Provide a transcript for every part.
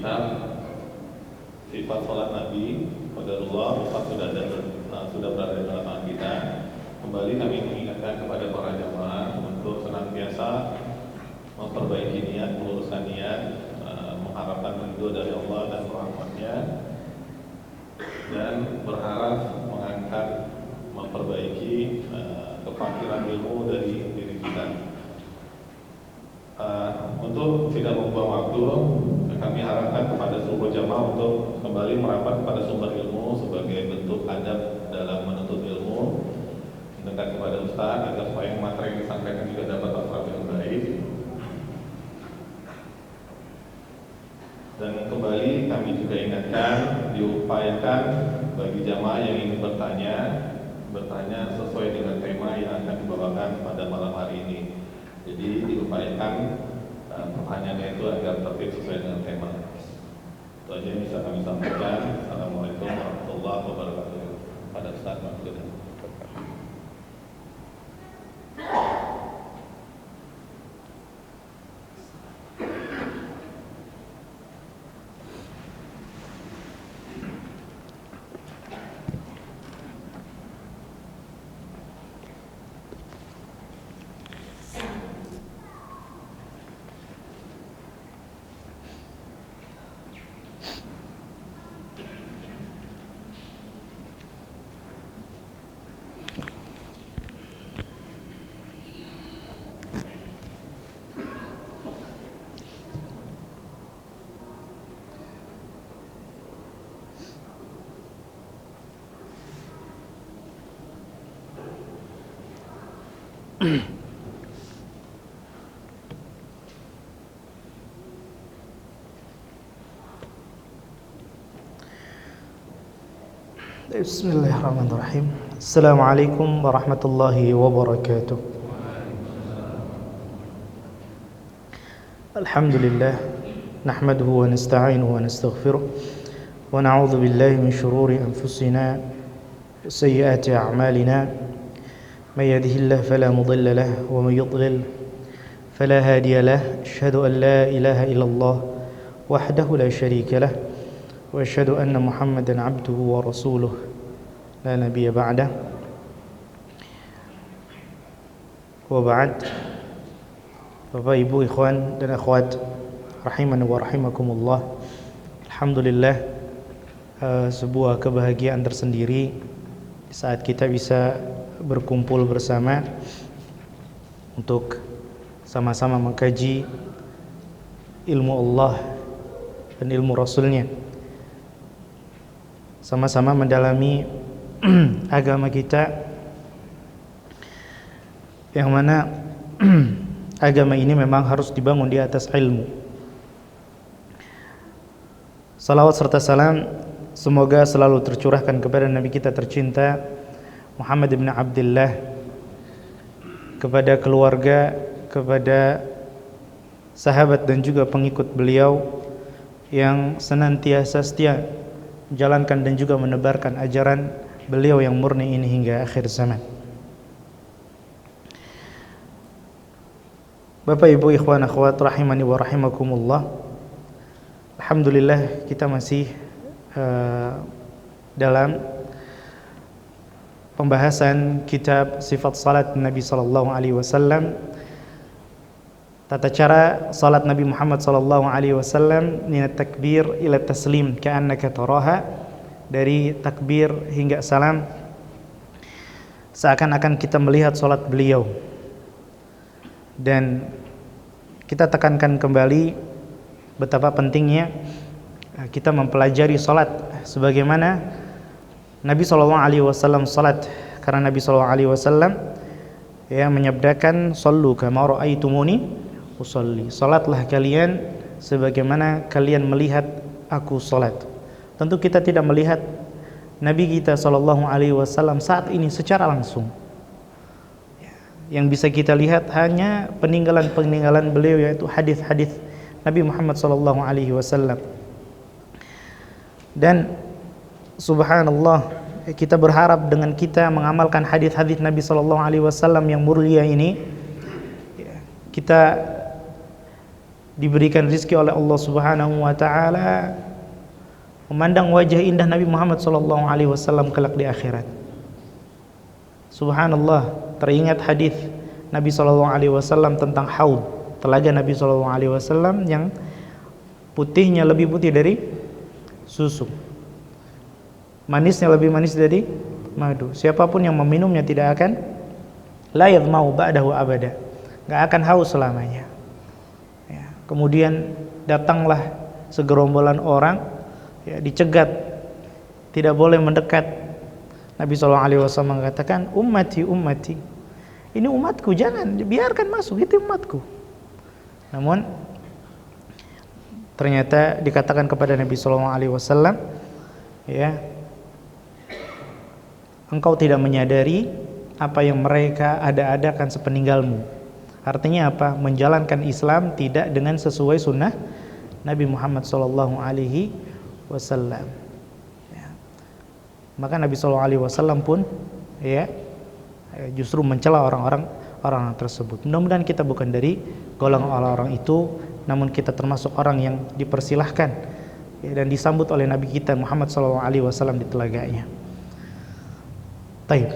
kitab sifat salat Nabi. Qadarullah sudah berada di belakang kita. Kembali kami mengingatkan kepada para jamaah untuk senantiasa memperbaiki niat, meluruskan niat, mengharapkan ridho dari Allah dan rahmatnya, dan berharap mengangkat, memperbaiki kefakiran ilmu dari diri kita. Untuk tidak membuang waktu, kami harapkan kepada seluruh jamaah untuk kembali merapat kepada sumber ilmu sebagai bentuk adab dalam menuntut ilmu, mendekat kepada Ustaz agar supaya materi yang disampaikan juga dapat terserap dengan baik. Dan kembali kami juga ingatkan, diupayakan bagi jamaah yang ingin bertanya sesuai dengan tema yang akan dibawakan pada malam hari ini. Jadi diupayakan pertanyaannya itu agar tertib sesuai dengan tema. Itu aja yang bisa kami sampaikan. Assalamualaikum warahmatullahi wabarakatuh. Pada Ustaz Mahfud. Bismillahirrahmanirrahim. Assalamualaikum warahmatullahi wabarakatuh. Alhamdulillah, nahmaduhu wa nasta'inuhu wa nastaghfiruh wa na'udzu billahi min shururi anfusina wa sayyiati a'malina. May yahdihillahu fala mudilla lahu wa may yudlil fala hadiya lahu. Asyhadu an la ilaha illallah wahdahu la syarika lahu wa asyhadu anna Muhammadan 'abduhu wa rasuluh la nabiyya ba'dah. Wa ba'd. Bapak, Ibu, ikhwan dan akhwat rahimani wa rahimakumullah. Alhamdulillah, sebuah kebahagiaan tersendiri saat kita bisa berkumpul bersama untuk sama-sama mengkaji ilmu Allah dan ilmu Rasulnya, sama-sama mendalami agama kita, yang mana agama ini memang harus dibangun di atas ilmu. Salawat serta salam semoga selalu tercurahkan kepada Nabi kita tercinta Muhammad ibn Abdullah, kepada keluarga, kepada sahabat dan juga pengikut beliau yang senantiasa setia menjalankan dan juga menebarkan ajaran beliau yang murni ini hingga akhir zaman. Bapak, Ibu, ikhwan, akhwat rahimani wa rahimakumullah. Alhamdulillah, kita masih dalam pembahasan kitab sifat salat Nabi sallallahu alaihi wasallam, tata cara salat Nabi Muhammad sallallahu alaihi wasallam min takbir ila taslim ka'annaka taraha, dari takbir hingga salam seakan-akan kita melihat salat beliau. Dan kita tekankan kembali betapa pentingnya kita mempelajari salat sebagaimana Nabi SAW salat, karena Nabi SAW ya menyabdakan sallu kama ra'aitumuni usalli, salatlah kalian sebagaimana kalian melihat aku salat. Tentu kita tidak melihat Nabi kita SAW saat ini secara langsung. Yang bisa kita lihat hanya peninggalan-peninggalan beliau, yaitu hadis-hadis Nabi Muhammad SAW. Dan subhanallah, kita berharap dengan kita mengamalkan hadis-hadis Nabi SAW yang mulia ini, kita diberikan rizki oleh Allah Subhanahu wa taala, memandang wajah indah Nabi Muhammad sallallahu alaihi wasallam kelak di akhirat. Subhanallah, teringat hadis Nabi sallallahu alaihi wasallam tentang haud, telaga Nabi sallallahu alaihi wasallam yang putihnya lebih putih dari susu, manisnya lebih manis dari madu. Siapapun yang meminumnya tidak akan la yadmau ba'dahu abada, enggak akan haus selamanya. Ya, kemudian datanglah segerombolan orang, ya, dicegat, tidak boleh mendekat. Nabi SAW mengatakan, ummati, ummati, ini umatku, jangan, biarkan masuk, itu umatku. Namun ternyata dikatakan kepada Nabi SAW, ya, engkau tidak menyadari apa yang mereka ada-adakan sepeninggalmu. Artinya apa? Menjalankan Islam tidak dengan sesuai sunnah Nabi Muhammad SAW. Ya. Maka Nabi SAW pun, ya, justru mencela orang tersebut. Mudah-mudahan kita bukan dari golongan orang-orang itu, namun kita termasuk orang yang dipersilahkan, ya, dan disambut oleh Nabi kita Muhammad SAW di telaganya. Taib.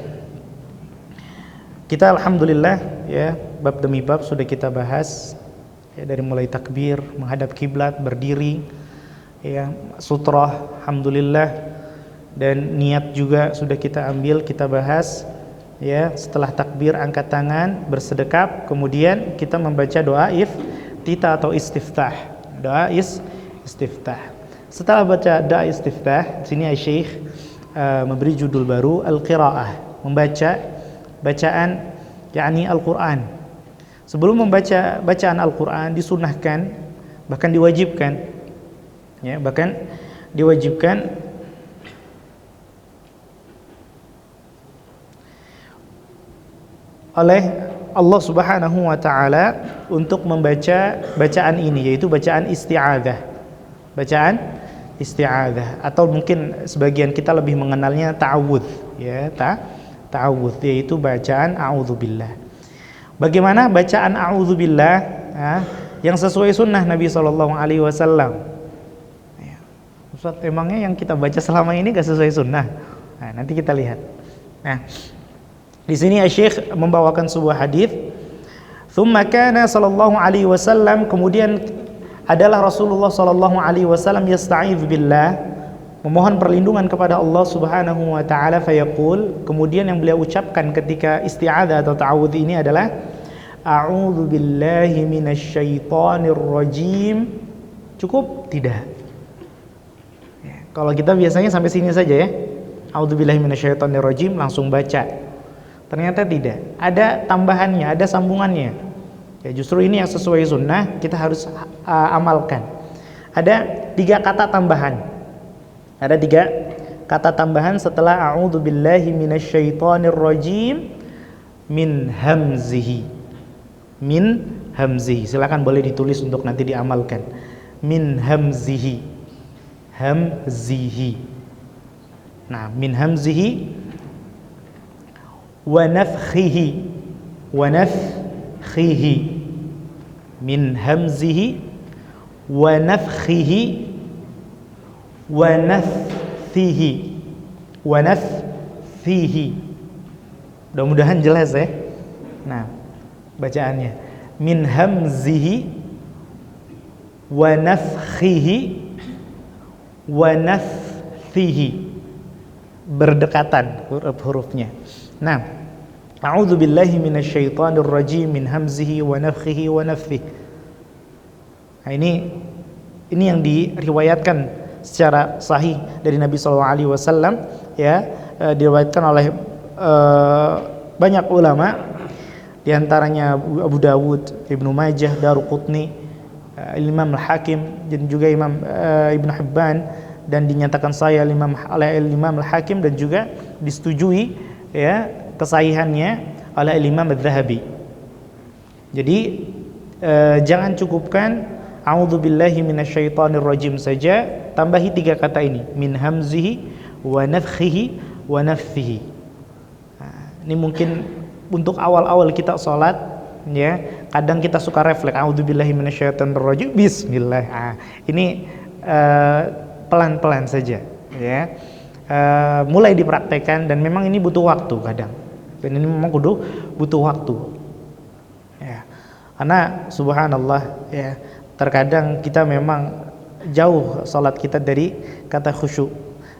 Kita alhamdulillah, ya, bab demi bab sudah kita bahas, ya, dari mulai takbir, menghadap kiblat, berdiri, ya, sutrah, alhamdulillah, dan niat juga sudah kita ambil, kita bahas, ya. Setelah takbir angkat tangan, bersedekap, kemudian kita membaca doa iftitah atau istiftah. Doa istiftah. Setelah baca doa istiftah, sini Syekh memberi judul baru al-qiraah, membaca bacaan, yakni Al-Qur'an. Sebelum membaca bacaan Al-Qur'an disunahkan, bahkan diwajibkan, ya, bahkan diwajibkan oleh Allah Subhanahu wa taala untuk membaca bacaan ini, yaitu bacaan isti'adzah. Bacaan isti'adzah, atau mungkin sebagian kita lebih mengenalnya ta'awudz, ya, ta'awudz, yaitu bacaan a'udzubillah. Bagaimana bacaan a'udzubillah, ya, yang sesuai sunnah Nabi sallallahu alaihi wasallam? Ya. Ustaz, emangnya yang kita baca selama ini gak sesuai sunnah? Nah, nanti kita lihat. Nah, di sini Syekh membawakan sebuah hadis. Tsumma kana sallallahu alaihi wasallam, kemudian adalah Rasulullah sallallahu alaihi wasallam yasta'idz billah, memohon perlindungan kepada Allah Subhanahu wa taala, fayaqul, kemudian yang beliau ucapkan ketika isti'adzah atau ta'awudz ini adalah a'udzu billahi minasyaitonir rajim. Cukup? Tidak. Ya, kalau kita biasanya sampai sini saja, ya. A'udzu billahi minasyaitonir rajim langsung baca. Ternyata tidak. Ada tambahannya, ada sambungannya. Ya, justru ini yang sesuai sunnah, kita harus amalkan. Ada 3 kata tambahan. Ada 3 kata tambahan setelah a'udzu billahi minasyaitonir rajim, min hamzihi. Min hamzihi. Silakan boleh ditulis untuk nanti diamalkan. Min hamzihi. Hamzihi. Nah, min hamzihi wa nafthihi. Wa nafthihi. Min hamzihi wa nafthihi wa nafthihi. Wa nafthihi. Mudah-mudahan jelas, ya. Nah, bacaannya min hamzihi wa nafthihi wa nafthihi, berdekatan huruf-hurufnya. Nah, a'udzu billahi minasyaitonir rajim min hamzihi wa nafthihi wa nafthihi. Nah, ini yang diriwayatkan secara sahih dari Nabi SAW, ya, diriwayatkan oleh banyak ulama, diantaranya Abu Dawud, Ibnu Majah, Daruqutni, Imam Al-Hakim, dan juga Imam Ibnu Hibban, dan dinyatakan sahih oleh Imam Al-Hakim, dan juga disetujui, ya, kesahihannya oleh Imam Adz-Dzahabi. Jadi jangan cukupkan a'udzu billahi minasyaitonir rajim saja, tambahi 3 kata ini, min hamzihi wa nafthihi wa nafthihi. Nah, ini mungkin untuk awal-awal kita sholat, ya. Kadang kita suka refleks, a'udzubillahi minasyaitonirrajim, bismillah. Ini pelan-pelan saja, ya. Mulai dipraktekkan, dan memang ini butuh waktu kadang. Dan ini memang butuh waktu. Ya. Karena subhanallah, ya, terkadang kita memang jauh salat kita dari kata khusyuk.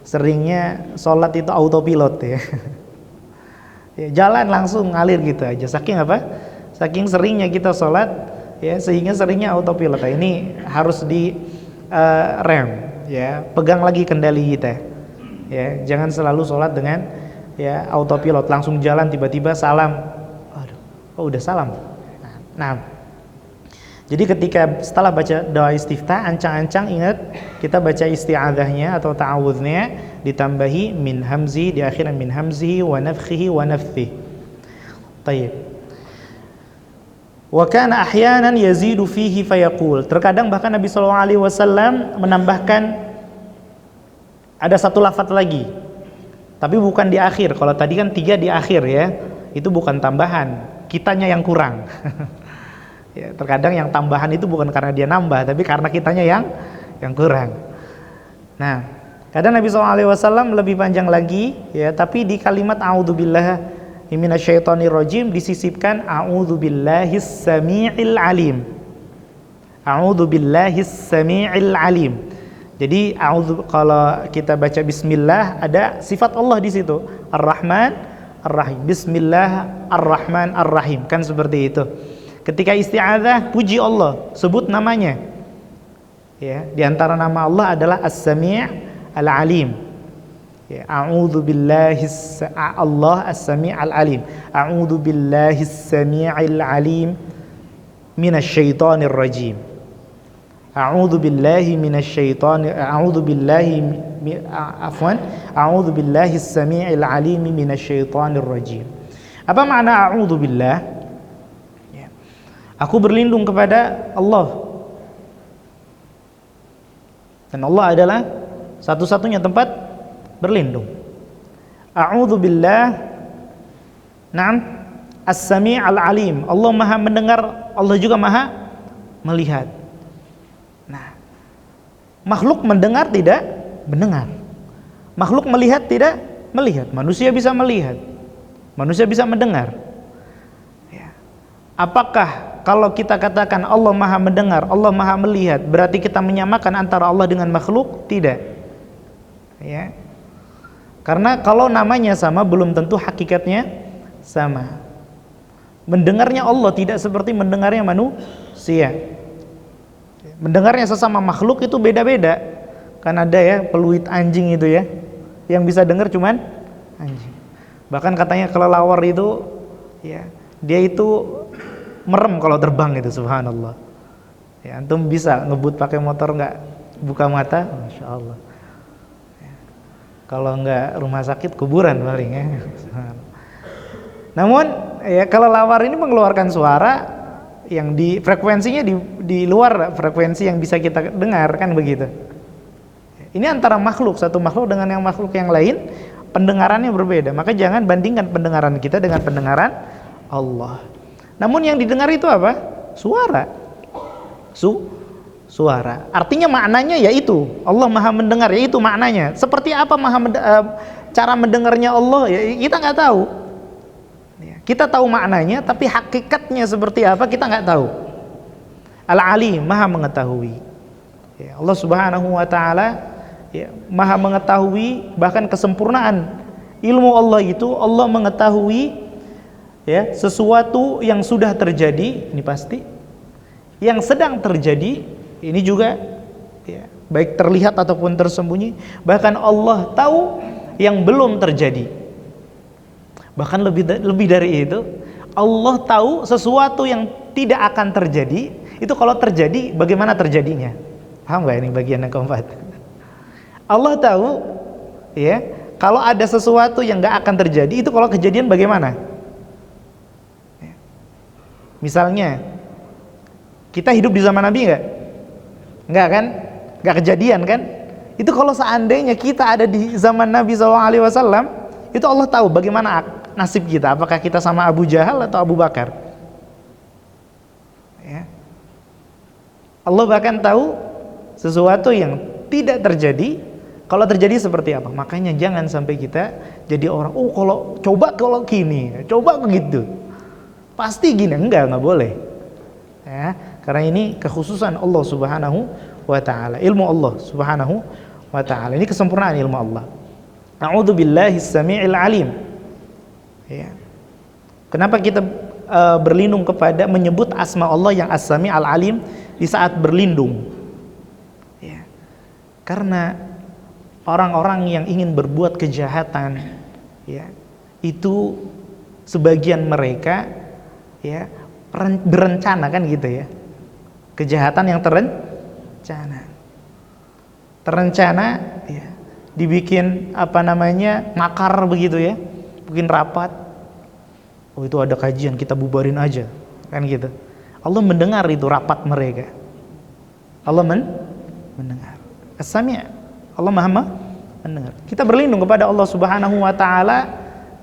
Seringnya salat itu autopilot, ya. Ya, jalan langsung ngalir gitu aja. Saking apa? Saking seringnya kita salat, ya, sehingga seringnya autopilot. Nah, ini harus di rem, ya. Pegang lagi kendali kita. Ya, jangan selalu salat dengan, ya, autopilot, langsung jalan tiba-tiba salam. Aduh, kok udah salam? Nah, jadi ketika setelah baca doa istiftah, ancang-ancang ingat kita baca isti'adzahnya atau ta'awudznya ditambahi min hamzi, di akhirnya min hamzihi wa nafthihi wa nafthihi. Baik. Wa kana ahyanan yazidu fihi fayaqul. Terkadang bahkan Nabi sallallahu alaihi wasallam menambahkan ada satu lafaz lagi. Tapi bukan di akhir. Kalau tadi kan 3 di akhir, ya. Itu bukan tambahan, kitanya yang kurang. Ya, terkadang yang tambahan itu bukan karena dia nambah, tapi karena kitanya yang kurang. Nah, kadang Nabi SAW lebih panjang lagi, ya, tapi di kalimat a'udzubillahi minasyaitonirrajim disisipkan a'udzubillahis samii'il alim. A'udzubillahis samii'il alim. Jadi kalau kita baca bismillah ada sifat Allah di situ, Ar-Rahman Ar-Rahim. Bismillah Ar-Rahman Ar-Rahim, kan seperti itu. Ketika isti'adzah, puji Allah, sebut namanya. Ya, di antara nama Allah adalah As-Sami' Al-Alim. Ya, a'udzu billahi Allah As-Sami' Al-Alim. A'udzu billahi As-Sami'il Alim minasyaitonir rajim. A'udzu billahi minasyaitonir a'udzu billahi a'udzu billahi As-Sami'il Alim minasyaitonir rajim. Apa makna a'udzu billah? Aku berlindung kepada Allah. Dan Allah adalah satu-satunya tempat berlindung. A'udzu billah. Naam, As-Sami' Al-Alim. Allah Maha mendengar, Allah juga Maha melihat. Nah, makhluk mendengar tidak mendengar. Makhluk melihat tidak melihat. Manusia bisa melihat. Manusia bisa mendengar. Ya. Apakah kalau kita katakan Allah Maha mendengar, Allah Maha melihat, berarti kita menyamakan antara Allah dengan makhluk? Tidak. Ya. Karena kalau namanya sama, belum tentu hakikatnya sama. Mendengarnya Allah tidak seperti mendengarnya manusia. Mendengarnya sesama makhluk itu beda-beda. Kan ada, ya, peluit anjing itu, ya, yang bisa dengar cuman anjing. Bahkan katanya kelelawar itu, ya, dia itu merem kalau terbang itu, subhanallah. Ya, antum bisa ngebut pakai motor nggak buka mata, masya Allah. Ya. Kalau nggak rumah sakit, kuburan paling, ya. Namun, ya, kelelawar ini mengeluarkan suara yang di frekuensinya di luar frekuensi yang bisa kita dengar, kan begitu. Ini antara makhluk, satu makhluk dengan yang makhluk yang lain, pendengarannya berbeda. Maka jangan bandingkan pendengaran kita dengan pendengaran Allah. Namun yang didengar itu apa? Suara. Suara. Artinya maknanya yaitu Allah Maha mendengar, yaitu maknanya. Seperti apa cara mendengarnya Allah, ya, kita nggak tahu. Kita tahu maknanya, tapi hakikatnya seperti apa kita nggak tahu. Al-Alim, Maha mengetahui. Ya, Allah Subhanahu wa Ta'ala, ya, Maha mengetahui bahkan kesempurnaan ilmu Allah itu. Allah mengetahui, ya, sesuatu yang sudah terjadi, ini pasti, yang sedang terjadi, ini juga, ya, baik terlihat ataupun tersembunyi. Bahkan Allah tahu yang belum terjadi. Bahkan lebih dari itu, Allah tahu sesuatu yang tidak akan terjadi. Itu kalau terjadi, bagaimana terjadinya? Paham gak ini bagian yang keempat? Allah tahu, ya, kalau ada sesuatu yang gak akan terjadi, itu kalau kejadian bagaimana? Misalnya, kita hidup di zaman Nabi nggak? Nggak kan? Nggak kejadian kan? Itu kalau seandainya kita ada di zaman Nabi SAW, itu Allah tahu bagaimana nasib kita. Apakah kita sama Abu Jahal atau Abu Bakar? Allah bahkan tahu sesuatu yang tidak terjadi, kalau terjadi seperti apa. Makanya jangan sampai kita jadi orang, oh kalau gini, coba begitu, pasti gini. Enggak boleh. Ya, karena ini kekhususan Allah Subhanahu wa taala, ilmu Allah Subhanahu wa taala. Ini kesempurnaan ilmu Allah. A'udzu billahi samii'il alim. Ya. Kenapa kita berlindung kepada menyebut asma Allah yang as-sami' al-alim di saat berlindung? Ya. Karena orang-orang yang ingin berbuat kejahatan, ya, itu sebagian mereka, ya, berencana, kan gitu ya. Kejahatan yang terencana, ya, dibikin makar begitu ya, bikin rapat. Oh, itu ada kajian, kita bubarin aja, kan gitu. Allah mendengar itu rapat mereka. Allah mendengar. As-Sami', Allah Maha mendengar. Kita berlindung kepada Allah Subhanahu wa taala,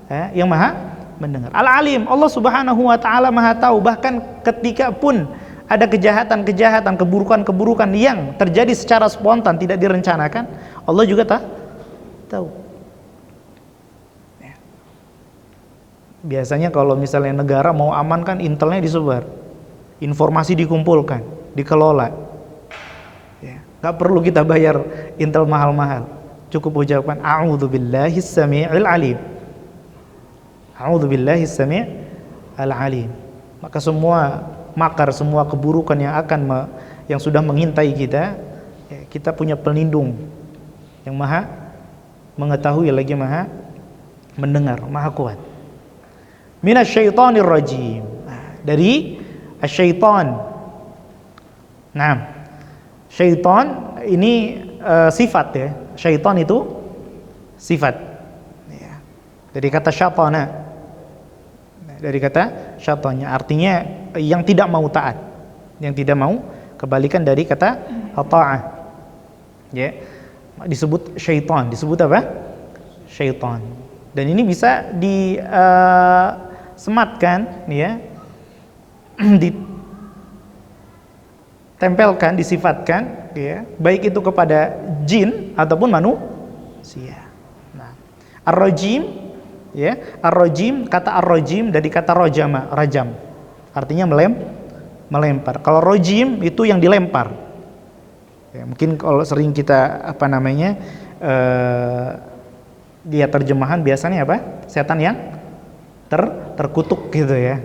ya, yang Maha mendengar. Al-Alim, Allah Subhanahu wa taala Maha tahu. Bahkan ketika pun ada kejahatan, keburukan yang terjadi secara spontan, tidak direncanakan, Allah juga tahu. Biasanya kalau misalnya negara mau aman kan intelnya disebar, informasi dikumpulkan, dikelola. Ya, nggak perlu kita bayar intel mahal-mahal, cukup ucapan a'udzu billahis samii'il alim. A'udzu billahis samii'il alim. Maka semua makar, semua keburukan yang sudah mengintai kita, ya, kita punya pelindung yang Maha mengetahui lagi Maha mendengar, Maha kuat. Minasyaitonir rajim. Dari asyaiton. Nah, syaiton ini sifat ya. Syaiton itu sifat. Ya. Dari kata syaitana. Dari kata syaitannya, artinya yang tidak mau taat, yang tidak mau, kebalikan dari kata ta'ah. Ya. Disebut syaitan, disebut apa? Syaitan. Dan ini bisa disematkan, ya, ditempelkan, disifatkan, ya, baik itu kepada jin ataupun manusia. Nah, ar-rajim, ya, ar-rajim, kata ar-rajim dari kata rajam, artinya melempar. Kalau rajim itu yang dilempar. Ya, mungkin kalau sering kita dia terjemahan biasanya apa? Setan yang terkutuk gitu ya.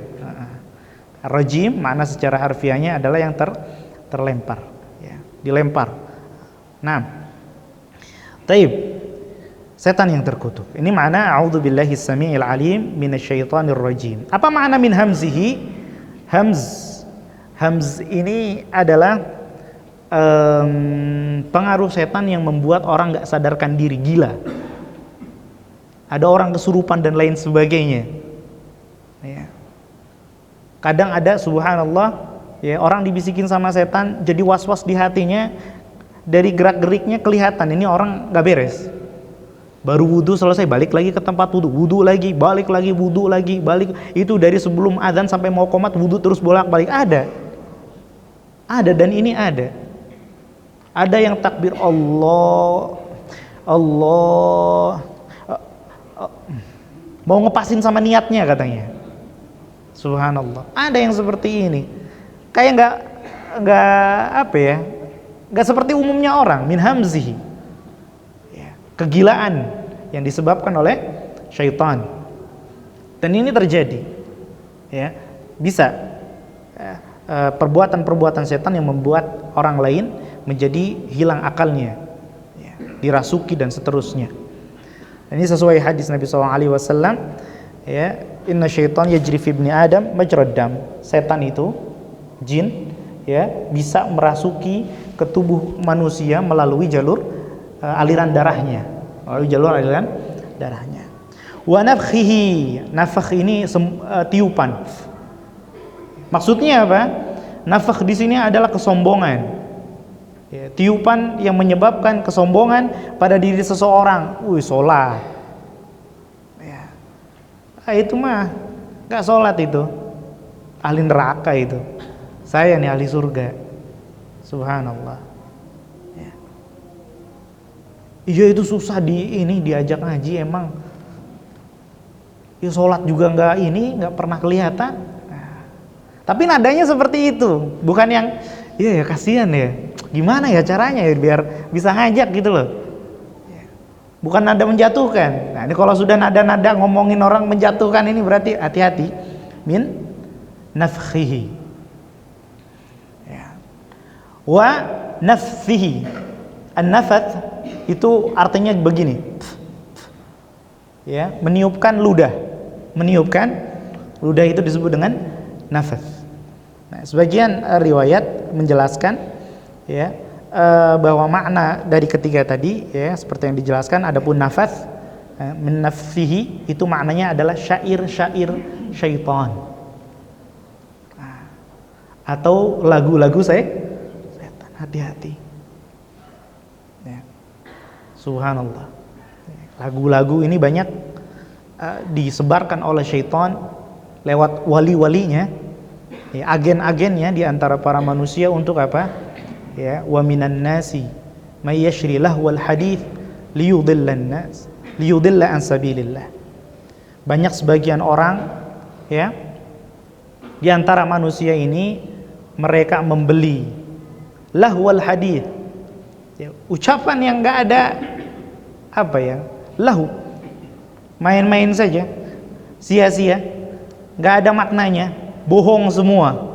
Rajim makna secara harfiahnya adalah yang terlempar, ya, dilempar. Nah, taib, setan yang terkutuk. Ini makna a'udzubillahi samii'il alim minasyaitonir rajim. Apa makna min hamzihi? Hamz ini adalah pengaruh setan yang membuat orang enggak sadarkan diri, gila. Ada orang kesurupan dan lain sebagainya. Ya. Kadang ada, subhanallah, ya, orang dibisikin sama setan, jadi was-was di hatinya, dari gerak-geriknya kelihatan ini orang gak beres. Baru wudu selesai, balik lagi ke tempat wudu lagi, balik lagi, wudu lagi, balik. Itu dari sebelum azan sampai mau qomat, wudu terus bolak-balik. Ada dan ini ada. Ada yang takbir Allah mau ngepasin sama niatnya katanya. Subhanallah. Ada yang seperti ini. Kayak enggak seperti umumnya orang, min hamzihi. Ya, kegilaan yang disebabkan oleh syaitan. Dan ini terjadi. Ya, bisa perbuatan-perbuatan setan yang membuat orang lain menjadi hilang akalnya, ya, dirasuki dan seterusnya. Ini sesuai hadis Nabi SAW, ya, inna syaitan yajri fi ibni Adam majrad dam. Setan itu, jin, ya, bisa merasuki ke tubuh manusia melalui jalur aliran darahnya. Wa nafkhihi, nafkh ini tiupan. Maksudnya apa? Nafkh di sini adalah kesombongan. Ya, tiupan yang menyebabkan kesombongan pada diri seseorang. Sholat. Ya. Itu mah gak sholat itu. Ahli neraka itu. Saya nih ahli surga. Subhanallah. Ya. Iya itu susah diajak ngaji emang. Ya sholat juga nggak pernah kelihatan. Nah, tapi nadanya seperti itu, bukan yang iya ya kasihan ya. Gimana ya caranya ya biar bisa ngajak gitu loh. Bukan nada menjatuhkan. Nah, ini kalau sudah nada-nada ngomongin orang menjatuhkan ini berarti hati-hati. Min nafkhihi. Ya. Wa nafsihi. An-nafath itu artinya begini. Ya, meniupkan ludah. Meniupkan ludah itu disebut dengan nafath. Nah, sebagian riwayat menjelaskan ya bahwa makna dari ketiga tadi ya seperti yang dijelaskan, adapun nafath min nafsihi itu maknanya adalah syair-syair syaitan. Nah, atau lagu-lagu setan. Hati-hati. Ya. Subhanallah. Lagu-lagu ini banyak disebarkan oleh syaitan lewat wali-walinya, ya, agen-agennya di antara para manusia untuk apa? Ya, wa minan nasi may yashri lahwal hadits liyudillan nas liyudilla an sabilillah. Banyak sebagian orang ya di antara manusia ini mereka membeli lahwal hadits, ya, ucapan yang enggak ada apa ya? Lahu, main-main saja, sia-sia, enggak ada maknanya, bohong semua.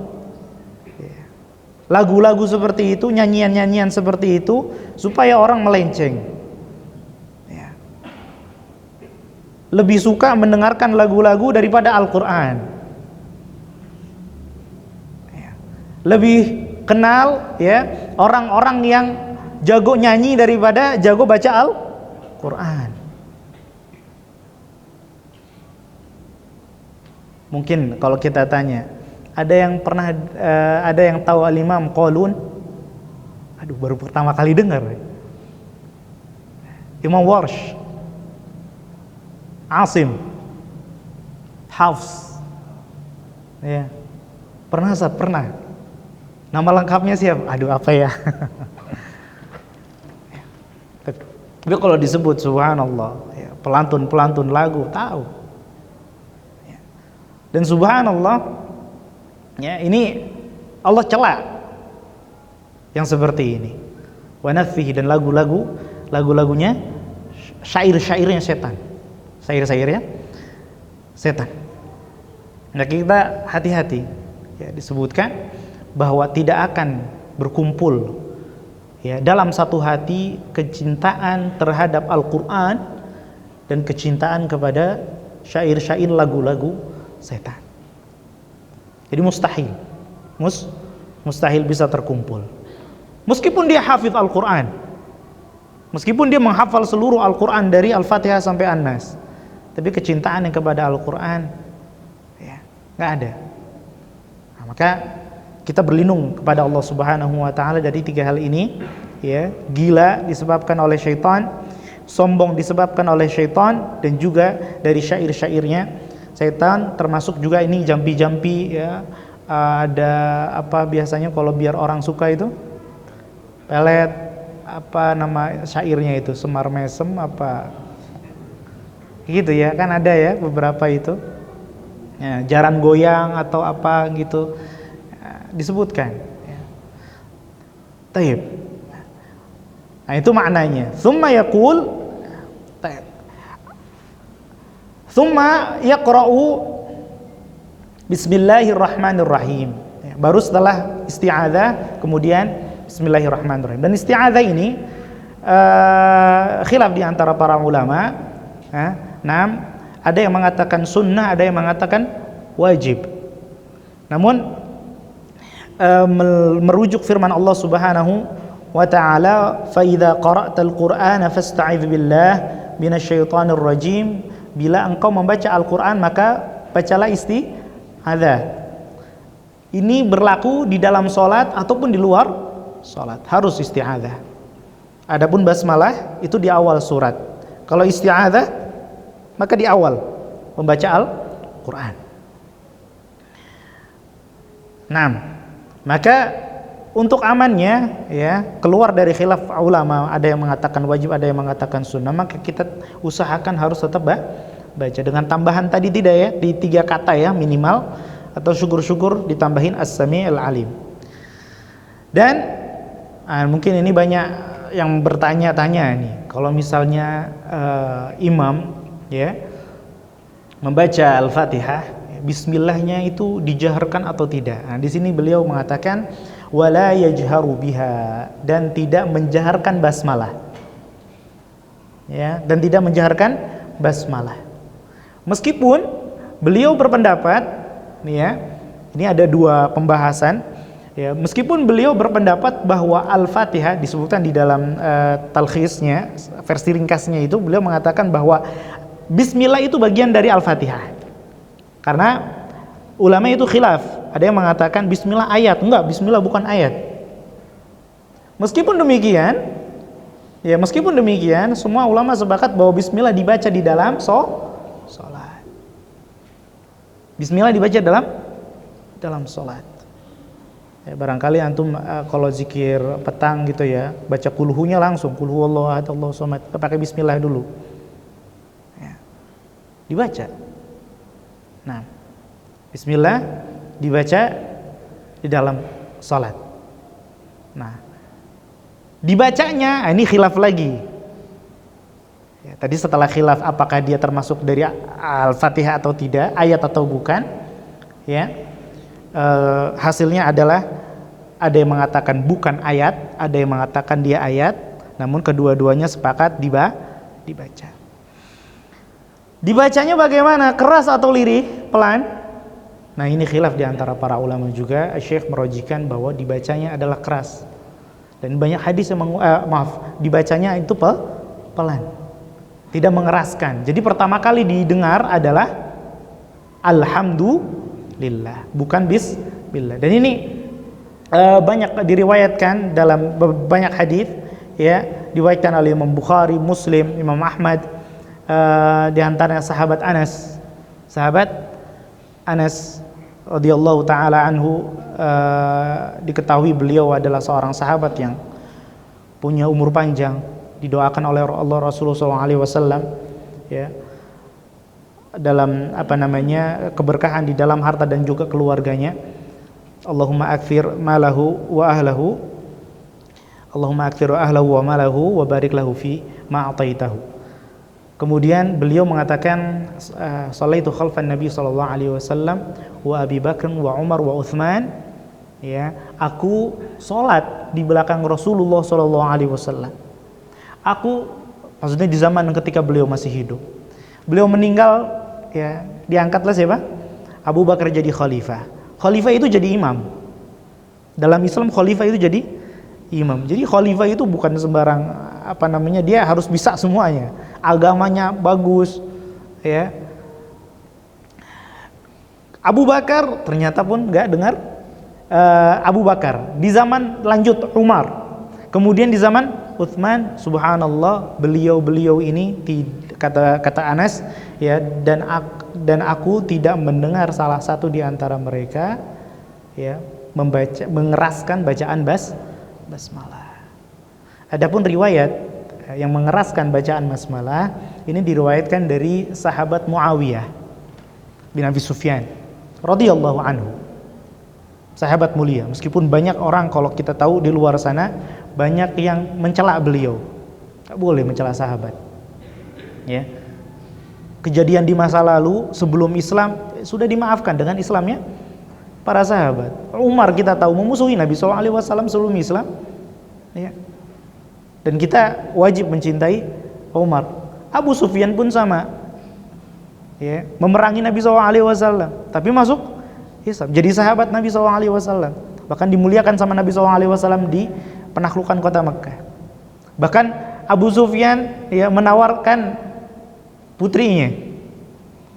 Lagu-lagu seperti itu, nyanyian-nyanyian seperti itu supaya orang melenceng. Ya. Lebih suka mendengarkan lagu-lagu daripada Al-Quran. Ya. Lebih kenal ya orang-orang yang jago nyanyi daripada jago baca Al-Quran. Mungkin kalau kita tanya, ada yang tahu Al-Imam Qalun? Aduh, baru pertama kali dengar. Imam Warsh, Asim, Hafs. Ya. Pernah. Nama lengkapnya siapa? Aduh, apa ya? Tapi kalau disebut subhanallah, ya, pelantun lagu tahu. Dan subhanallah, ya, ini Allah cela yang seperti ini. Wa nafihi, dan lagu-lagunya syair-syairnya setan. Syair-syairnya setan. Nah, kita hati-hati. Ya, disebutkan bahwa tidak akan berkumpul ya dalam satu hati kecintaan terhadap Al-Qur'an dan kecintaan kepada syair-syair lagu-lagu setan. Jadi mustahil bisa terkumpul. Meskipun dia hafidh Al-Quran, meskipun dia menghafal seluruh Al-Quran dari Al-Fatihah sampai An-Nas, tapi kecintaan yang kepada Al-Quran ya nggak ada. Nah, maka kita berlindung kepada Allah Subhanahu wa taala dari tiga hal ini, ya. Gila disebabkan oleh syaitan, sombong disebabkan oleh syaitan, dan juga dari syair-syairnya setan, termasuk juga ini jampi-jampi ya. Ada apa biasanya kalau biar orang suka itu? Pelet, apa nama syairnya itu? Semar mesem apa? Gitu ya, kan ada ya beberapa itu. Ya, jaran goyang atau apa gitu. Ya, disebutkan ya. Taib. Nah, itu maknanya. Tsumma yaqul, tsumma yaqra'u bismillahirrahmanirrahim. Ya, baru setelah isti'adzah kemudian bismillahirrahmanirrahim. Dan isti'adzah ini khilaf di antara para ulama. Ada yang mengatakan sunnah, ada yang mengatakan wajib. Namun merujuk firman Allah Subhanahu wa ta'ala, fa idza qara'tal qur'ana fasta'idz billah minasyaitonir rajim. Bila engkau membaca Al-Qur'an maka bacalah isti'adzah. Ini berlaku di dalam salat ataupun di luar salat, harus isti'adzah. Adapun basmalah itu di awal surat. Kalau isti'adzah maka di awal membaca Al-Qur'an. Nah, maka untuk amannya ya, keluar dari khilaf ulama, ada yang mengatakan wajib, ada yang mengatakan sunnah, maka kita usahakan harus tetap baca dengan tambahan tadi tidak ya, di 3 kata ya minimal, atau syukur-syukur ditambahin as-sami'ul alim. Dan mungkin ini banyak yang bertanya-tanya nih, kalau misalnya imam ya membaca Al-Fatihah, bismillahnya itu dijaharkan atau tidak. Nah, di sini beliau mengatakan wala yajharu biha, dan tidak menjaharkan basmalah. Ya, dan tidak menjaharkan basmalah. Meskipun beliau berpendapat nih ya, ini ada 2 pembahasan ya, meskipun beliau berpendapat bahwa Al-Fatihah disebutkan di dalam talkhisnya, versi ringkasnya itu beliau mengatakan bahwa bismillah itu bagian dari Al-Fatihah. Karena ulama itu khilaf, ada yang mengatakan bismillah ayat, enggak, bismillah bukan ayat. Meskipun demikian, semua ulama sepakat bahwa bismillah dibaca di dalam sholat. Bismillah dibaca dalam sholat. Ya, barangkali antum kalau zikir petang gitu ya, baca kulhunya langsung, qul huwallahu ahad Allahu samad, pakai bismillah dulu. Ya, dibaca. Nah, bismillah dibaca di dalam salat. Nah, dibacanya ini khilaf lagi. Ya, tadi setelah khilaf apakah dia termasuk dari Al-Fatihah atau tidak, ayat atau bukan, ya. Hasilnya adalah ada yang mengatakan bukan ayat, ada yang mengatakan dia ayat, namun kedua-duanya sepakat dibaca. Dibacanya bagaimana? Keras atau lirih? Pelan? Nah, ini khilaf di antara para ulama juga. Syekh merojikan bahwa dibacanya adalah keras. Dan banyak hadis yang dibacanya itu pelan. Tidak mengeraskan. Jadi pertama kali didengar adalah alhamdulillah, bukan bismillah. Dan ini banyak diriwayatkan dalam banyak hadis ya, diriwayatkan oleh Imam Bukhari, Muslim, Imam Ahmad. Di antaranya sahabat Anas radhiyallahu taala anhu, diketahui beliau adalah seorang sahabat yang punya umur panjang, didoakan oleh Allah Rasulullah SAW ya, dalam keberkahan di dalam harta dan juga keluarganya. Allahumma akthir malahu wa ahlahu, Allahumma akthir ahlahu wa malahu wa barik lahu fi ma ataitahu. Kemudian beliau mengatakan, sallaitu khalfan Nabi sallallahu alaihi wasallam wa Abi Bakr wa Umar wa Utsman, ya, aku salat di belakang Rasulullah sallallahu alaihi wasallam. Maksudnya di zaman ketika beliau masih hidup. Beliau meninggal ya, diangkatlah siapa? Abu Bakar jadi khalifah. Khalifah itu jadi imam. Dalam Islam khalifah itu jadi imam. Jadi khalifah itu bukan sembarang dia harus bisa semuanya. Agamanya bagus ya. Abu Bakar ternyata pun enggak dengar Abu Bakar. Di zaman lanjut Umar. Kemudian di zaman Utsman, subhanallah, beliau ini kata Anas ya, dan aku tidak mendengar salah satu di antara mereka ya mengeraskan bacaan basmalah. Adapun riwayat yang mengeraskan bacaan basmalah ini diriwayatkan dari sahabat Muawiyah bin Abi Sufyan radhiyallahu anhu. Sahabat mulia, meskipun banyak orang kalau kita tahu di luar sana banyak yang mencela beliau. Tak boleh mencela sahabat. Ya. Kejadian di masa lalu sebelum Islam sudah dimaafkan dengan Islamnya para sahabat. Umar kita tahu memusuhi Nabi SAW sebelum Islam. Ya. Dan kita wajib mencintai Umar. Abu Sufyan pun sama. Ya, memerangi Nabi SAW, tapi masuk Islam. Jadi sahabat Nabi SAW. Bahkan dimuliakan sama Nabi SAW di penaklukan kota Mekah. Bahkan Abu Sufyan ya menawarkan putrinya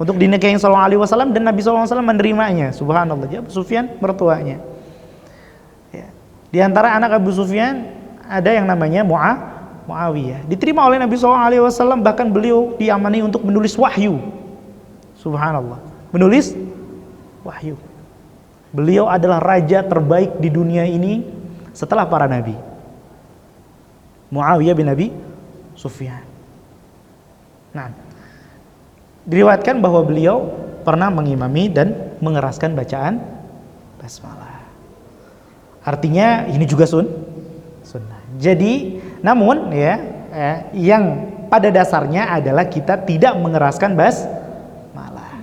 untuk dinikahi SAW, dan Nabi SAW menerimanya. Subhanallah. Jadi Abu Sufyan mertuanya. Ya. Di antara anak Abu Sufyan ada yang namanya Muawiyah. Diterima oleh Nabi SAW, bahkan beliau diamani untuk menulis wahyu. Subhanallah. Menulis wahyu. Beliau adalah raja terbaik di dunia ini, setelah para nabi. Muawiyah bin Abi Sufyan. Nah, diriwayatkan bahwa beliau pernah mengimami dan mengeraskan bacaan basmalah. Artinya ini juga sunnah. Jadi, namun ya, yang pada dasarnya adalah kita tidak mengeraskan basmalah.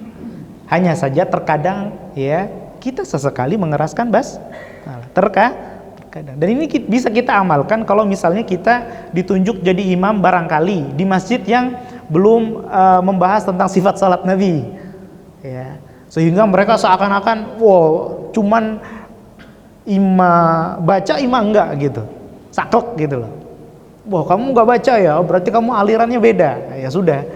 Hanya saja terkadang ya kita sesekali mengeraskan basmalah. Terkadang. Dan ini bisa kita amalkan kalau misalnya kita ditunjuk jadi imam barangkali di masjid yang belum membahas tentang sifat salat Nabi, ya, sehingga mereka seakan-akan cuman baca enggak gitu, saklek gitu loh. Kamu enggak baca ya, berarti kamu alirannya beda. Ya sudah,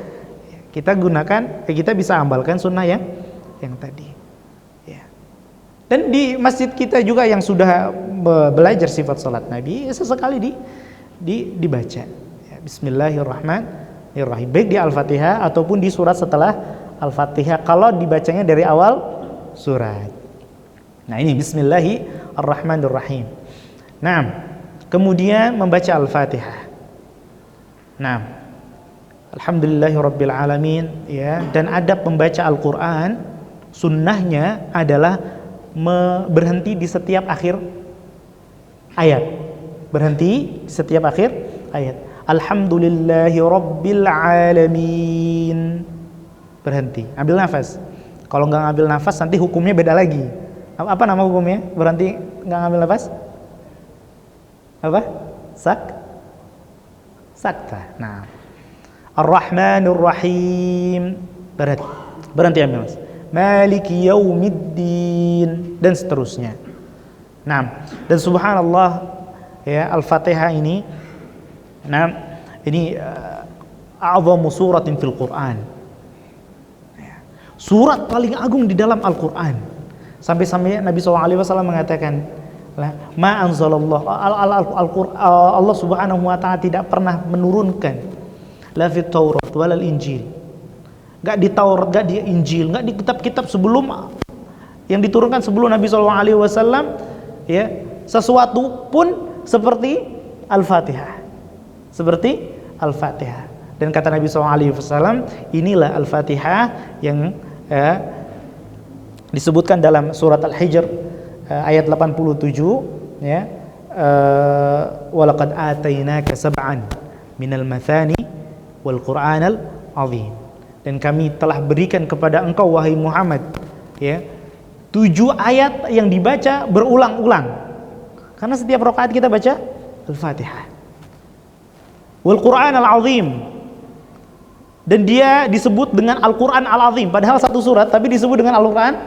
kita gunakan, kita bisa amalkan sunnah yang tadi. Dan di masjid kita juga yang sudah belajar sifat salat Nabi, sesekali dibaca. Ya, Bismillahirrahmanirrahim. Baik di Al-Fatihah ataupun di surat setelah Al-Fatihah kalau dibacanya dari awal surat. Nah, ini Bismillahirrahmanirrahim. Nah, kemudian membaca Al-Fatihah. Nah, Alhamdulillahirabbil alamin, ya, dan adab membaca Al-Qur'an sunnahnya adalah berhenti di setiap akhir ayat. Berhenti di setiap akhir ayat. Alhamdulillahirabbil alamin. Berhenti, ambil nafas. Kalau nggak ngambil nafas nanti hukumnya beda lagi. Apa nama hukumnya? Berhenti nggak ngambil nafas? Apa? Sakta. Nah, Ar-Rahmanir-Rahim. Berhenti ambil nafas. Maliki yaumiddin, dan seterusnya. Nah, dan subhanallah ya, Al-Fatihah ini, nah, ini a'zamu suratin fil Qur'an. Surat paling agung di dalam Al-Qur'an. Sampai-sampai Nabi SAW mengatakan, ma anzalallah Allah Subhanahu wa ta'ala tidak pernah menurunkan la fit Taurat walal Injil. Gak di Taurat, gak di Injil, gak di kitab-kitab sebelum yang diturunkan sebelum Nabi SAW, ya, sesuatu pun seperti Al-Fatihah, Dan kata Nabi SAW, inilah Al-Fatihah yang disebutkan dalam surat Al-Hijr ayat 87, ya, walaqad atainaka sab'an minal mathani wal Qur'anal azim. Dan kami telah berikan kepada engkau wahai Muhammad, ya, 7 ayat yang dibaca berulang-ulang. Karena setiap rakaat kita baca Al-Fatihah. Wal Qur'an al-Azim. Dan dia disebut dengan Al-Qur'an al-Azim, padahal satu surat tapi disebut dengan Al-Qur'an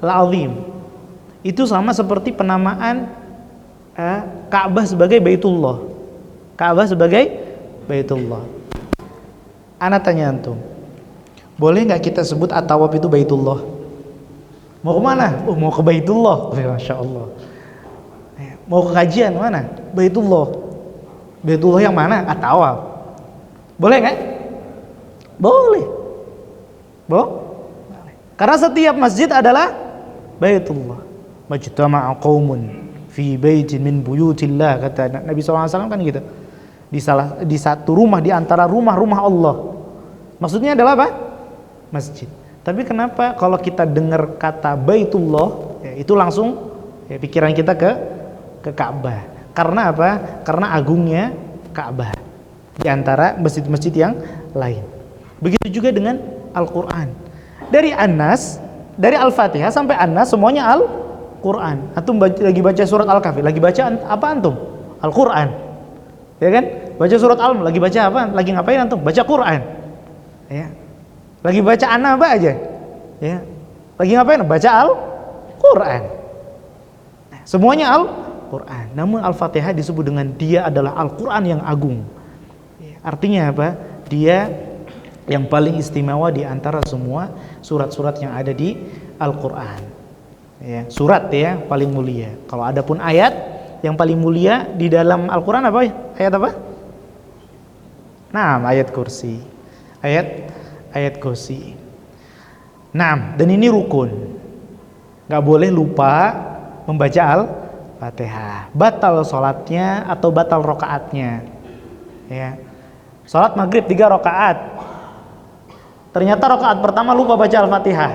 al-Azim. Itu sama seperti penamaan Ka'bah sebagai Baitullah. Ka'bah sebagai Baitullah. Ana tanya antum, boleh nggak kita sebut at-tawaf itu Baitullah? Mau ke mana? Mau ke Baitullah. Masya Allah. Mau ke kajian mana? Baitullah. Baitullah yang mana? At-tawaf. Boleh nggak? Boleh. Karena setiap masjid adalah Baitullah. Majtama'a qaumun fi baitin min buyutillah, kata Nabi SAW kan gitu. Di satu rumah di antara rumah-rumah Allah. Maksudnya adalah apa? Masjid. Tapi kenapa kalau kita dengar kata Baitullah, ya, itu langsung ya, pikiran kita ke Ka'bah. Karena apa? Karena agungnya Ka'bah di antara masjid-masjid yang lain. Begitu juga dengan Al-Qur'an. Dari Al-Fatihah sampai An-Nas semuanya Al-Qur'an. Antum lagi baca surat Al-Kahfi, lagi baca apa antum? Al-Qur'an. Ya kan? Baca surat Al, lagi baca apa? Lagi ngapain antum? Baca Qur'an. Ya. Lagi baca apa aja, ya. Lagi ngapain? Baca Al-Qur'an. Nah, semuanya Al-Qur'an. Namun Al-Fatihah disebut dengan dia adalah Al-Qur'an yang agung. Ya, artinya apa? Dia yang paling istimewa di antara semua surat-surat yang ada di Al-Qur'an. Ya, surat ya paling mulia. Kalau ada pun ayat yang paling mulia di dalam Al-Qur'an apa? Ayat apa? Nah, ayat kursi. Ayat kursi. Nah, dan ini rukun. Gak boleh lupa membaca Fatihah. Batal sholatnya atau batal rokaatnya. Ya. Sholat maghrib 3 rokaat. Ternyata rokaat pertama lupa baca Al-Fatihah.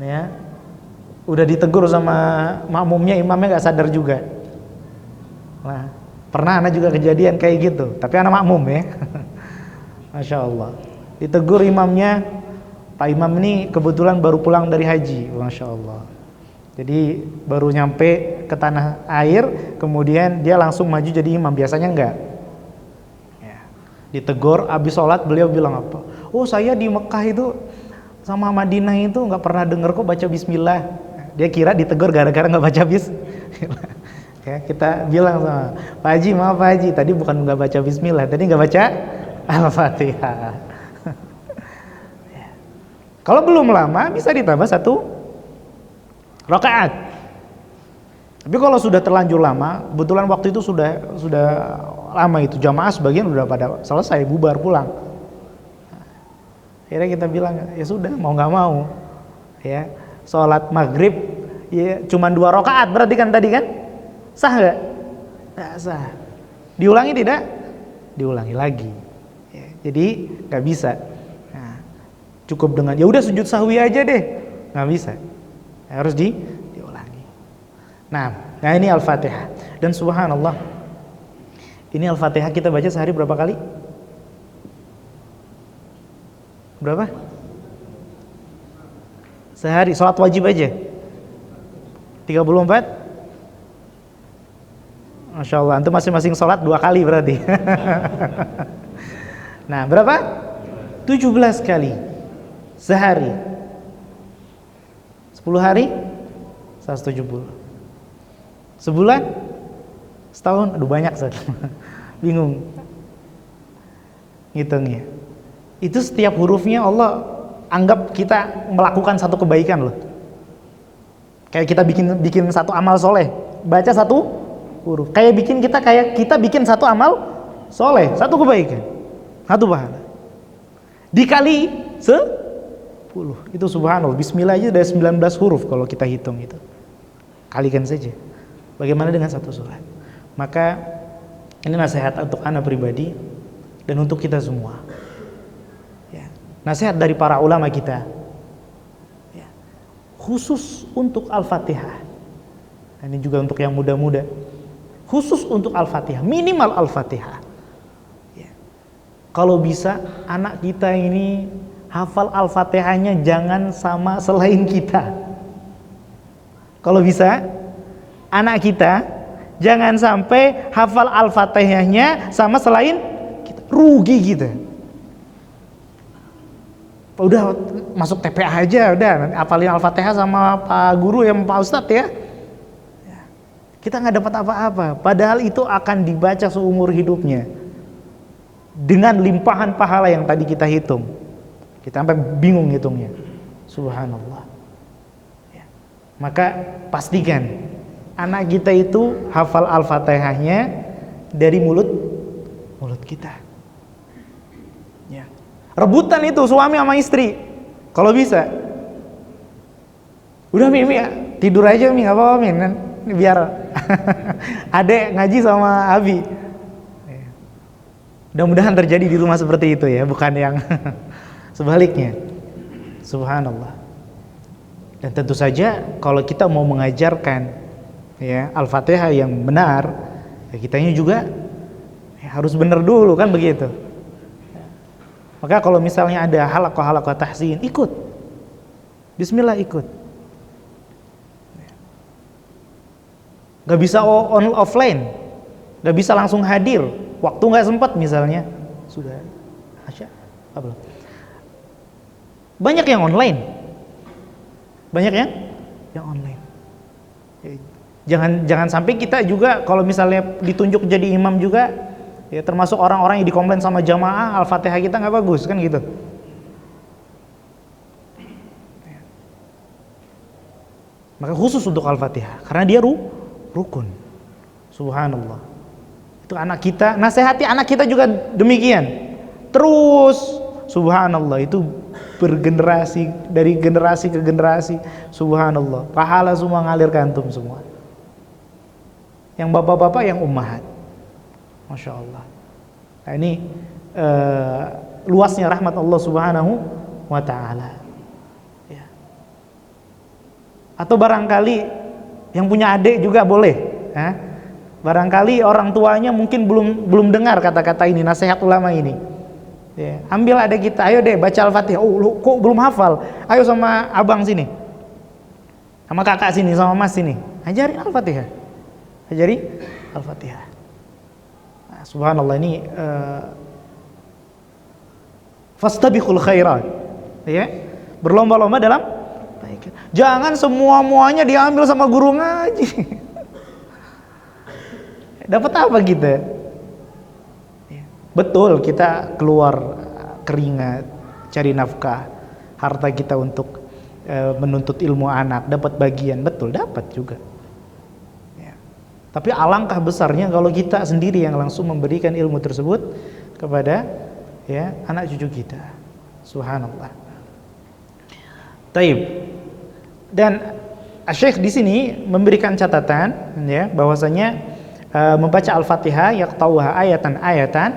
Ya. Udah ditegur sama makmumnya, imamnya nggak sadar juga. Nah, pernah anak juga kejadian kayak gitu, tapi anak makmum ya. Masya Allah. Ditegur imamnya, Pak Imam ini kebetulan baru pulang dari haji, Masya Allah. Jadi baru nyampe ke tanah air, kemudian dia langsung maju jadi imam, biasanya enggak. Ya. Ditegur, habis sholat beliau bilang apa? Oh saya di Mekah itu sama Madinah itu nggak pernah dengar kok baca Bismillah. Dia kira ditegur gara-gara nggak baca Bismillah. Ya, kita bilang sama Pak Haji, maaf Pak Haji, tadi bukan nggak baca Bismillah, tadi nggak baca Al-Fatihah. Ya. Kalau belum lama bisa ditambah 1 rakaat. Tapi kalau sudah terlanjur lama, kebetulan waktu itu sudah lama itu jamaah sebagian udah pada selesai bubar pulang. Akhirnya kita bilang ya sudah mau nggak mau, ya sholat maghrib ya cuma 2 rakaat berarti kan tadi kan sah nggak? Nggak sah. Diulangi tidak? Diulangi lagi. Ya, jadi nggak bisa. Nah, cukup dengan ya udah sujud sahwi aja deh, nggak bisa. Harus diulangi. Nah ini Al-Fatihah. Dan subhanallah, ini Al-Fatihah kita baca sehari berapa kali? Berapa? Sehari, sholat wajib aja 34? Masya Allah, antum masing-masing sholat 2 kali berarti. Nah berapa? 17 kali sehari. 10 hari 170. Sebulan? Setahun? Aduh banyak sekali. Bingung ngitungnya. Itu setiap hurufnya Allah anggap kita melakukan satu kebaikan loh. Kayak kita bikin satu amal soleh, baca 1 huruf. Kayak kita bikin satu amal soleh, 1 kebaikan, 1 pahala. Dikali 10, itu subhanallah. Bismillah aja dari 19 huruf kalau kita hitung itu. Kalikan saja. Bagaimana dengan 1 surat? Maka ini nasihat untuk anak pribadi dan untuk kita semua. Ya. Nasihat dari para ulama kita. Ya. Khusus untuk Al-Fatihah. Ini juga untuk yang muda-muda. Khusus untuk Al-Fatihah, minimal Al-Fatihah. Ya. Kalau bisa anak kita ini hafal Al-Fatihahnya jangan sama selain kita. Kalau bisa anak kita jangan sampai hafal Al-Fatihahnya sama selain kita. Rugi kita. Udah masuk TPA aja, udah hafalin Al-Fatihah sama Pak Guru ya, Pak Ustadz ya. Kita nggak dapat apa-apa. Padahal itu akan dibaca seumur hidupnya dengan limpahan pahala yang tadi kita hitung. Kita sampai bingung hitungnya. Subhanallah. Ya. Maka pastikan anak kita itu hafal Al-Fatihahnya dari mulut kita. Ya. Rebutan itu suami sama istri. Kalau bisa. Udah Mi tidur aja Mi, nggak apa-apa Mi. Biar adek ngaji sama Abi. Mudah-mudahan terjadi di rumah seperti itu ya, bukan yang sebaliknya. Subhanallah. Dan tentu saja kalau kita mau mengajarkan ya Al-Fatihah yang benar, ya kitanya juga ya, harus benar dulu kan begitu. Maka kalau misalnya ada halaqah tahsin, ikut. Bismillah ikut. Gak bisa offline, gak bisa langsung hadir, waktu gak sempat misalnya, sudah, apa? Banyak yang online, online. Jangan sampai kita juga kalau misalnya ditunjuk jadi imam juga, ya termasuk orang-orang yang dikomplain sama jamaah Al-Fatihah kita nggak bagus kan gitu. Maka khusus untuk Al-Fatihah, karena dia rukun. Subhanallah. Itu anak kita, nasihati anak kita juga demikian. Terus subhanallah, itu bergenerasi dari generasi ke generasi. Subhanallah. Pahala semua ngalir ke antum semua. yang bapak-bapak yang ummahat. Masya Allah. Nah, ini luasnya rahmat Allah Subhanahu wa Ta'ala. Ya. Atau barangkali yang punya adik juga boleh. Barangkali orang tuanya mungkin belum dengar kata-kata ini, nasihat ulama ini. Ya. Ambil adik kita, ayo deh baca Al-Fatihah. Oh, lu kok belum hafal? Ayo sama abang sini, sama kakak sini, sama mas sini, ajarin Al-Fatihah. Ajari Al-Fatihah. Nah, subhanallah, ini fastabiqul khairat, ya, berlomba-lomba dalam baik. Jangan semua-muanya diambil sama guru ngaji. Dapat apa kita? Ya. Betul, kita keluar keringat, cari nafkah, harta kita untuk menuntut ilmu anak, dapat bagian, betul, dapat juga. Tapi alangkah besarnya kalau kita sendiri yang langsung memberikan ilmu tersebut kepada ya anak cucu kita. Subhanallah. Taib. Dan Syekh di sini memberikan catatan ya bahwasanya membaca Al-Fatihah yaqtauha ayatan-ayatan,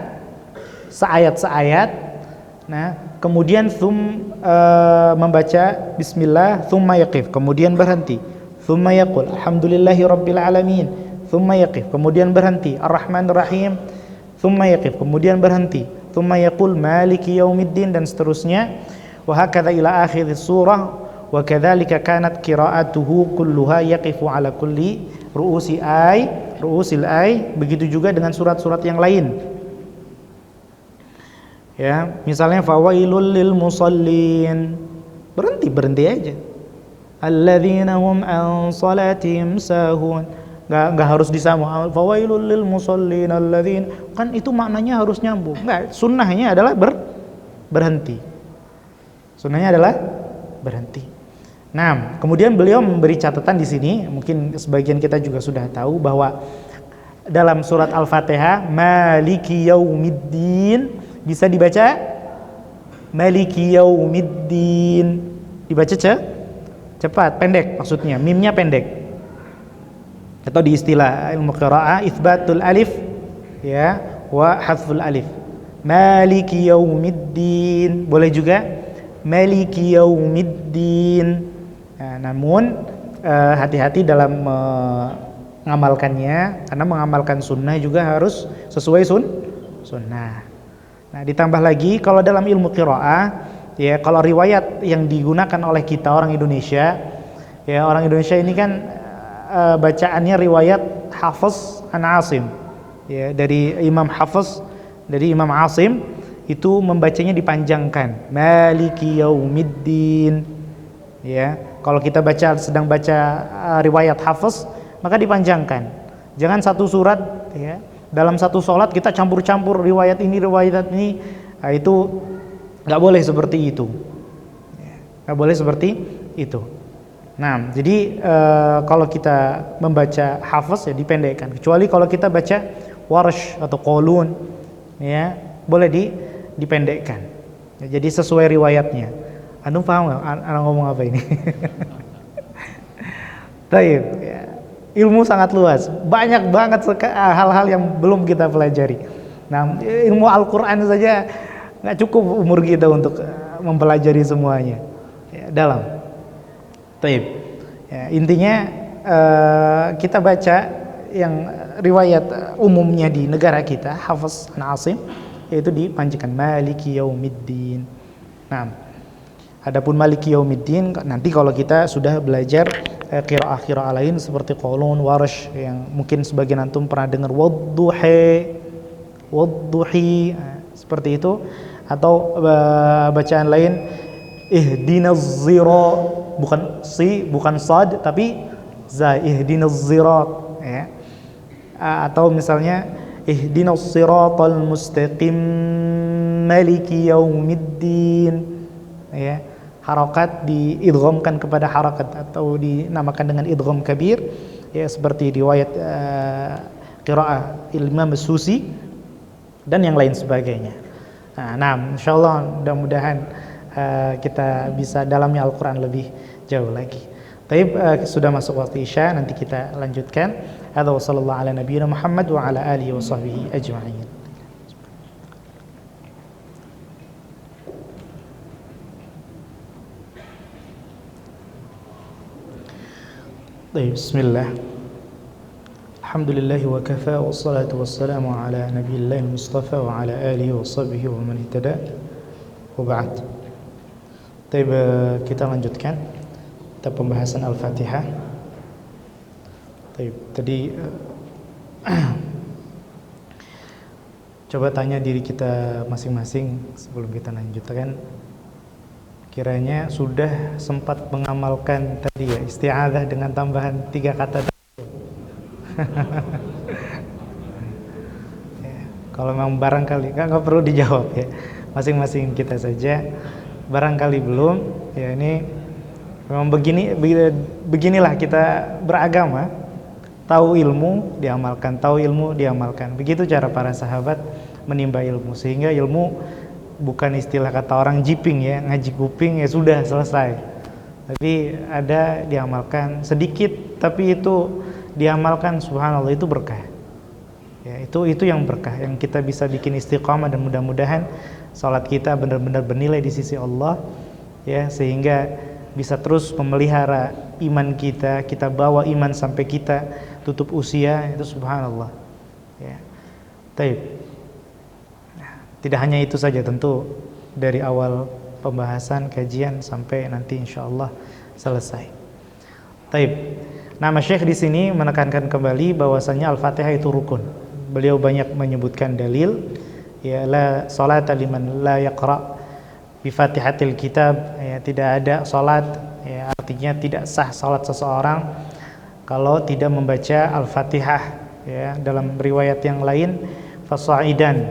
seayat-seayat. Nah, kemudian membaca bismillah thumma yaqif, kemudian berhenti. Thumma yaqul alhamdulillahi rabbil alamin. Thumma yaqif, kemudian berhenti. Ar-Rahmanir Rahim. Thumma yaqif, kemudian berhenti. Thumma yaqul maliki yaumiddin, dan seterusnya. Wa hakadha ila akhir surah. Wa kadzalika kanat qira'atuhu kulluha yaqifu ala kulli ru'usil ay. Begitu juga dengan surat-surat yang lain. Ya, misalnya fawailul lil musallin. Berhenti aja. Alladzina hum an salatihim sahun. Nggak harus disambung fawailul lil musallin alladzin, kan itu maknanya harus nyambung. Enggak, sunnahnya adalah berhenti. Sunnahnya adalah berhenti. Nah, kemudian beliau memberi catatan di sini, mungkin sebagian kita juga sudah tahu bahwa dalam surat Al-Fatihah maliki yaumiddin bisa dibaca maliki yaumiddin, dibaca cepat, pendek maksudnya, mimnya pendek. Atau di istilah ilmu qiraah itsbatul alif ya wa hadzful alif. Maliki yaumiddin boleh juga maliki yaumiddin. Nah, namun hati-hati dalam mengamalkannya, karena mengamalkan sunnah juga harus sesuai sunnah. Nah, ditambah lagi kalau dalam ilmu qiraah ya, kalau riwayat yang digunakan oleh kita orang Indonesia ya, orang Indonesia ini kan bacaannya riwayat Hafiz an Asim ya, dari Imam Hafiz, dari Imam Asim itu membacanya dipanjangkan maliki yaumiddin ya. Kalau kita sedang baca riwayat Hafiz maka dipanjangkan. Jangan satu surat ya, dalam satu sholat kita campur-campur riwayat ini riwayat ini. Nah, itu nggak boleh seperti itu, nggak boleh seperti itu. Nah, jadi kalau kita membaca Hafiz ya dipendekkan. Kecuali kalau kita baca Warsh atau Qalun ya, boleh dipendekkan. Ya, jadi sesuai riwayatnya. Anu paham nggak? Anu ngomong apa ini? Taib. Ya. Ilmu sangat luas. Banyak banget hal-hal yang belum kita pelajari. Nah, ilmu Al-Quran saja nggak cukup umur kita untuk mempelajari semuanya. Ya, dalam. Taib. Ya, intinya kita baca yang riwayat umumnya di negara kita Hafiz an Asim, yaitu dipanjangkan maliki yaumiddin. Nah, adapun maliki yaumiddin nanti kalau kita sudah belajar qiraah lain seperti Qalun, Warsh yang mungkin sebagian antum pernah dengar wadduhi, seperti itu, atau bacaan lain ihdinaz zira, bukan sad tapi za, ihdinaz zirat ya. Atau misalnya ihdinas siratal mustaqim maliki yaumiddin ya, harakat diidghamkan kepada harakat atau dinamakan dengan idgham kabir ya, seperti riwayat qiraah Imam Susi dan yang lain sebagainya. Nah, insyaallah mudah-mudahan kita bisa dalami Al-Quran lebih jauh lagi. Taib, sudah masuk waktu Isya, nanti kita lanjutkan. Hadza wa sallallahu ala nabiyyina Muhammad wa ala alihi wa sahbihi ajma'in. Baik, bismillah. Alhamdulillah wa kafa wa salatu wassalamu ala nabiyillah Mustafa wa ala alihi wa sahbihi wa man ihtada wa ba'd. Baik, kita lanjutkan kita pembahasan Al-Fatihah. Tadi coba tanya diri kita masing-masing sebelum kita lanjutkan. Kiranya sudah sempat mengamalkan tadi ya isti'adzah dengan tambahan 3 kata. Ya, kalau memang barangkali nggak perlu dijawab ya, masing-masing kita saja. Barangkali belum, ya ini memang beginilah kita beragama. Tahu ilmu diamalkan, tahu ilmu diamalkan. Begitu cara para sahabat menimba ilmu, sehingga ilmu bukan istilah kata orang jiping ya, ngaji kuping ya sudah selesai. Tapi ada diamalkan sedikit, tapi itu diamalkan, subhanallah, itu berkah. Ya, itu yang berkah, yang kita bisa bikin istiqamah, dan mudah-mudahan salat kita benar-benar bernilai di sisi Allah ya, sehingga bisa terus memelihara iman kita bawa iman sampai kita tutup usia, itu subhanallah ya. Taib. Tidak hanya itu saja, tentu dari awal pembahasan kajian sampai nanti insyaallah selesai. Taib. Nama Syekh di sini menekankan kembali bahwasanya Al-Fatihah itu rukun. Beliau banyak menyebutkan dalil ya, la salata liman la yaqra bi Fatihatil Kitab ya, tidak ada salat ya, artinya tidak sah salat seseorang kalau tidak membaca Al-Fatihah ya. Dalam riwayat yang lain fasa'idan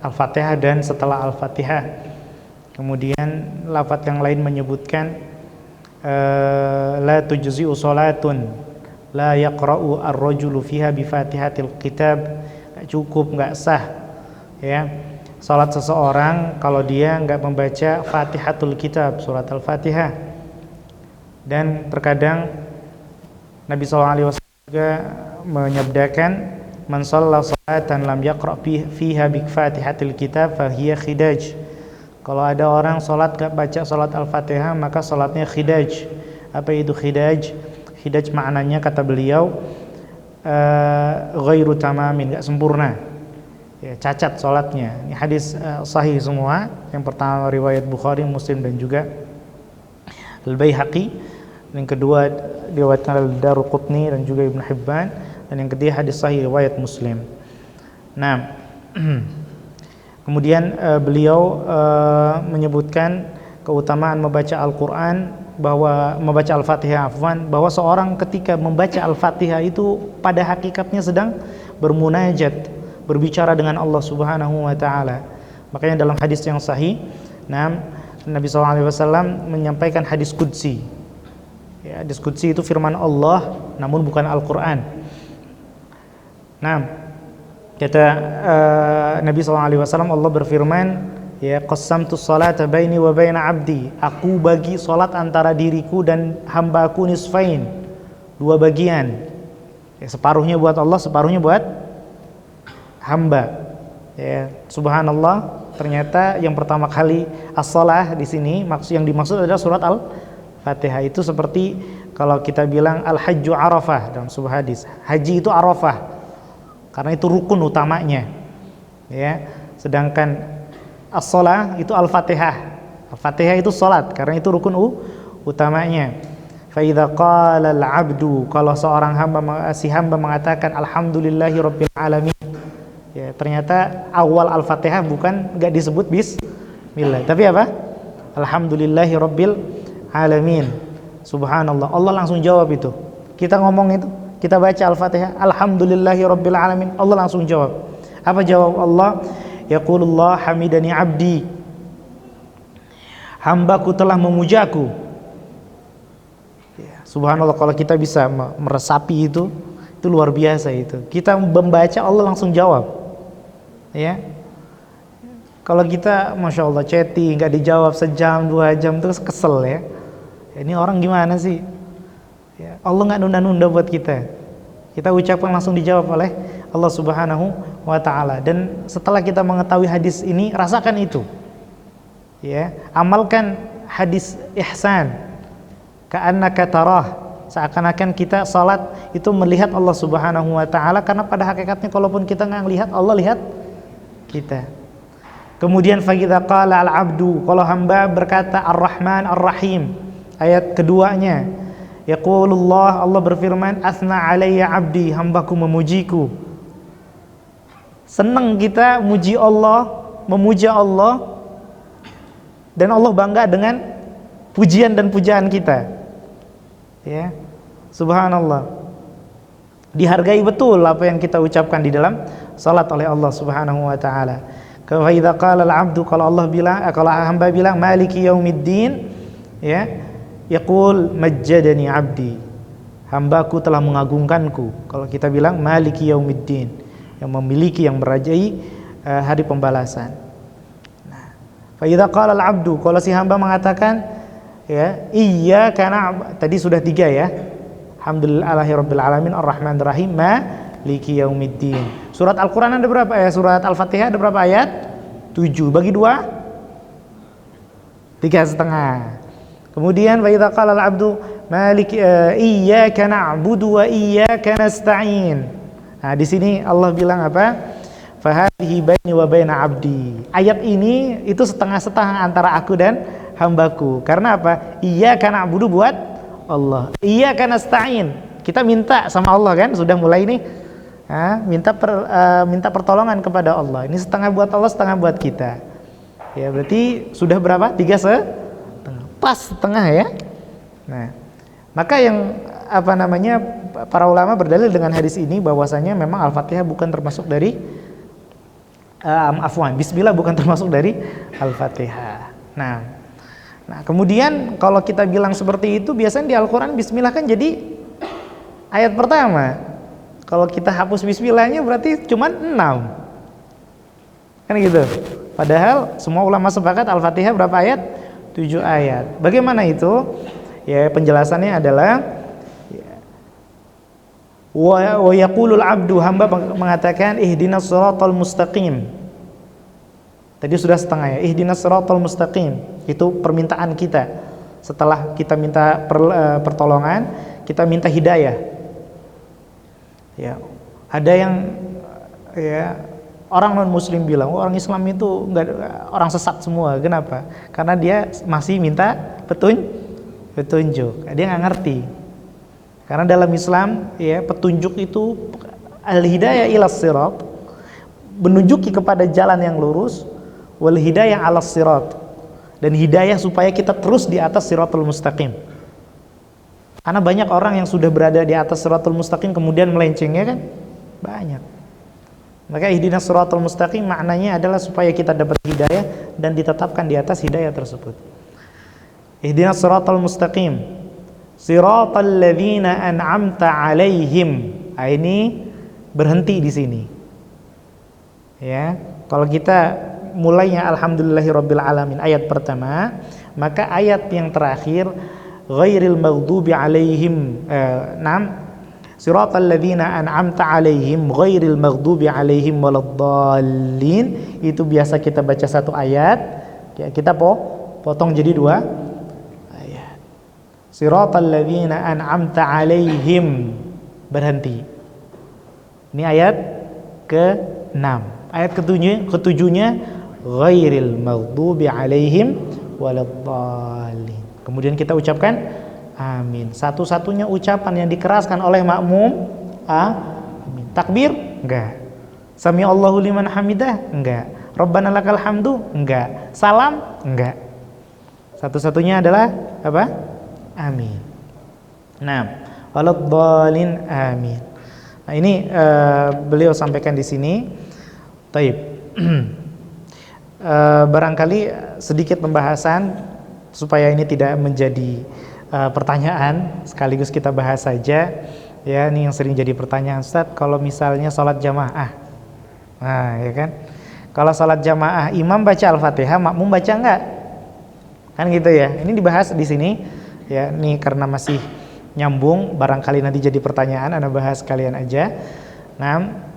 Al-Fatihah dan setelah Al-Fatihah. Kemudian lafaz yang lain menyebutkan la tujzi'u salatun la yaqra'u ar-rajulu fiha bi Fatihatil Kitab. Enggak cukup, enggak sah ya salat seseorang kalau dia enggak membaca Fatihatul Kitab, surat Al-Fatihah. Dan terkadang Nabi SAW juga menyabdakan man shalla salatan lam yaqra fiha bi Fatihatil Kitab fa hiya khidaj. Kalau ada orang salat enggak baca salat Al-Fatihah, maka salatnya khidaj. Apa itu khidaj? Khidaj maknanya kata beliau ghairu tamamin, enggak sempurna. Ya, cacat salatnya. Ini hadis sahih semua. Yang pertama riwayat Bukhari, Muslim dan juga Al-Baihaqi. Yang kedua diriwayatkan oleh Daruqutni dan juga Ibnu Hibban, dan yang ketiga hadis sahih riwayat Muslim. Nah, kemudian beliau menyebutkan keutamaan membaca Al-Qur'an, bahwa membaca Al-Fatihah bahwa seorang ketika membaca Al-Fatihah itu pada hakikatnya sedang bermunajat, berbicara dengan Allah Subhanahu wa taala. Makanya dalam hadis yang sahih, Nabi SAW menyampaikan hadis qudsi. Ya, hadis qudsi itu firman Allah namun bukan Al-Qur'an. Kata Nabi SAW, Allah berfirman, ya qasamtu salata baini wa baina abdi. Aku bagi salat antara diriku dan hambaku nisfain, 2 bagian. Ya, separuhnya buat Allah, separuhnya buat hamba. Ya, subhanallah, ternyata yang pertama kali as-shalah di sini yang dimaksud adalah surat Al-Fatihah. Itu seperti kalau kita bilang al-hajju Arafah dalam sebuah hadis. Haji itu Arafah karena itu rukun utamanya. Ya, sedangkan as-shalah itu Al-Fatihah. Al-Fatihah itu salat karena itu rukun utamanya. Fa idza qala al-'abdu, kalau seorang hamba mengatakan alhamdulillahi rabbil alamin. Ya, ternyata awal Al-Fatihah enggak disebut bismillah, tapi apa? Alhamdulillahi rabbil alamin. Subhanallah, Allah langsung jawab itu. Kita ngomong itu, kita baca Al-Fatihah, alhamdulillahi rabbil alamin, Allah langsung jawab. Apa jawab Allah? Yaqulullah hamidani abdi. Hambaku telah memujaku. Ya, subhanallah, kalau kita bisa meresapi itu luar biasa itu. Kita membaca, Allah langsung jawab. Ya, kalau kita masya Allah chatting nggak dijawab sejam 2 jam terus kesel ya. Ini orang gimana sih? Ya, Allah nggak nunda-nunda buat kita. Kita ucapkan langsung dijawab oleh Allah Subhanahu wa taala. Dan setelah kita mengetahui hadis ini, rasakan itu. Ya, amalkan hadis ihsan. Ka'annaka tarah. Seakan-akan kita salat itu melihat Allah Subhanahu wa taala, karena pada hakikatnya kalaupun kita nggak lihat, Allah lihat kita. Kemudian fa idza qala al-'abdu, kalau hamba berkata Ar-Rahman Ar-Rahim, ayat keduanya, yaqulullah, Allah berfirman, asna alayya 'abdi, hambaku memujiku. Senang kita muji Allah, memuja Allah, dan Allah bangga dengan pujian dan pujaan kita. Ya, subhanallah. Dihargai betul apa yang kita ucapkan di dalam salat oleh Allah Subhanahu wa taala. Fa idza qala al-'abdu, kalau Allah bilang, kalau hamba bilang maliki yaumiddin, ya, yaqul majjadani 'abdi, hambaku telah mengagungkanku. Kalau kita bilang maliki yaumiddin, yang memiliki, yang merajai hari pembalasan. Nah, fa idza qala al-'abdu, kalau si hamba mengatakan, ya, iyyaka na'budu, tadi sudah 3 ya. Alhamdulillahi rabbil alamin arrahmanir rahim maliki yaumiddin. Surat Al-Qur'an ada berapa ya? Surat Al-Fatihah ada berapa ayat? 7 bagi 2 3,5. Kemudian wa idza qala al-'abdu maliki iyyaka na'budu wa iyyaka nasta'in. Nah, di sini Allah bilang apa? Fa hadhihi baini wa baina 'abdi. Ayat ini itu setengah-setengah antara aku dan hambaku. Karena apa? Iyyaka na'budu buat Allah, iyyaka nasta'in, kita minta sama Allah kan, sudah mulai nih, minta pertolongan kepada Allah. Ini setengah buat Allah, setengah buat kita. Ya, berarti sudah berapa? 3,5, pas setengah ya. Nah, maka yang para ulama berdalil dengan hadis ini bahwasanya memang Al-Fatihah bukan termasuk dari Bismillah bukan termasuk dari Al-Fatihah. Nah, kemudian kalau kita bilang seperti itu, biasanya di Al-Quran Bismillah kan jadi ayat pertama. Kalau kita hapus Bismillahnya berarti cuma 6, kan gitu. Padahal semua ulama sepakat Al-Fatihah berapa ayat? 7 ayat. Bagaimana itu? Ya, penjelasannya adalah wa yaqulul 'abdu, hamba mengatakan ihdinas shiratal mustaqim. Tadi sudah setengah ya, ihdinas shiratal mustaqim. Itu permintaan kita. Setelah kita minta pertolongan, kita minta hidayah. Ya, ada yang ya orang non muslim bilang, orang Islam itu enggak, orang sesat semua. Kenapa? Karena dia masih minta petunjuk. Dia nggak ngerti. Karena dalam Islam ya, petunjuk itu al-hidayah ilas sirat, menunjuki kepada jalan yang lurus, wal hidayah alas sirat, dan hidayah supaya kita terus di atas siratul mustaqim. Karena banyak orang yang sudah berada di atas siratul mustaqim kemudian melenceng, ya kan? Banyak. Maka ihdinas siratal mustaqim maknanya adalah supaya kita dapat hidayah dan ditetapkan di atas hidayah tersebut. Ihdinas siratal mustaqim, siratal ladzina an'amta 'alaihim. Ini berhenti di sini. Ya, kalau kita mulainya alhamdulillahirabbil alamin ayat pertama, maka ayat yang terakhir ghairil maghdubi 'alaihim siratal ladzina an'amta 'alaihim ghairil maghdubi 'alaihim waladdallin, itu biasa kita baca satu ayat, ya, kita potong jadi 2 ayat. Siratal ladzina an'amta 'alaihim, berhenti. Ini ayat ke-6. Ayat ketujuhnya ghairil maghdubi 'alaihim waladdallin. Kemudian kita ucapkan amin. Satu-satunya ucapan yang dikeraskan oleh makmum, amin. Takbir? Enggak. Sami Allahu liman hamidah? Enggak. Rabbana lakal hamdu? Enggak. Salam? Enggak. Satu-satunya adalah apa? Amin. Nah, waladdallin, amin. Nah, ini beliau sampaikan di sini. Taib. Barangkali sedikit pembahasan supaya ini tidak menjadi pertanyaan, sekaligus kita bahas saja. Ya, ini yang sering jadi pertanyaan, Ustaz, kalau misalnya salat jamaah. Nah, ya kan? Kalau salat jamaah imam baca Al-Fatihah, makmum baca enggak? Kan gitu ya. Ini dibahas di sini. Ya, ini karena masih nyambung, barangkali nanti jadi pertanyaan, Anda bahas kalian aja. Nah,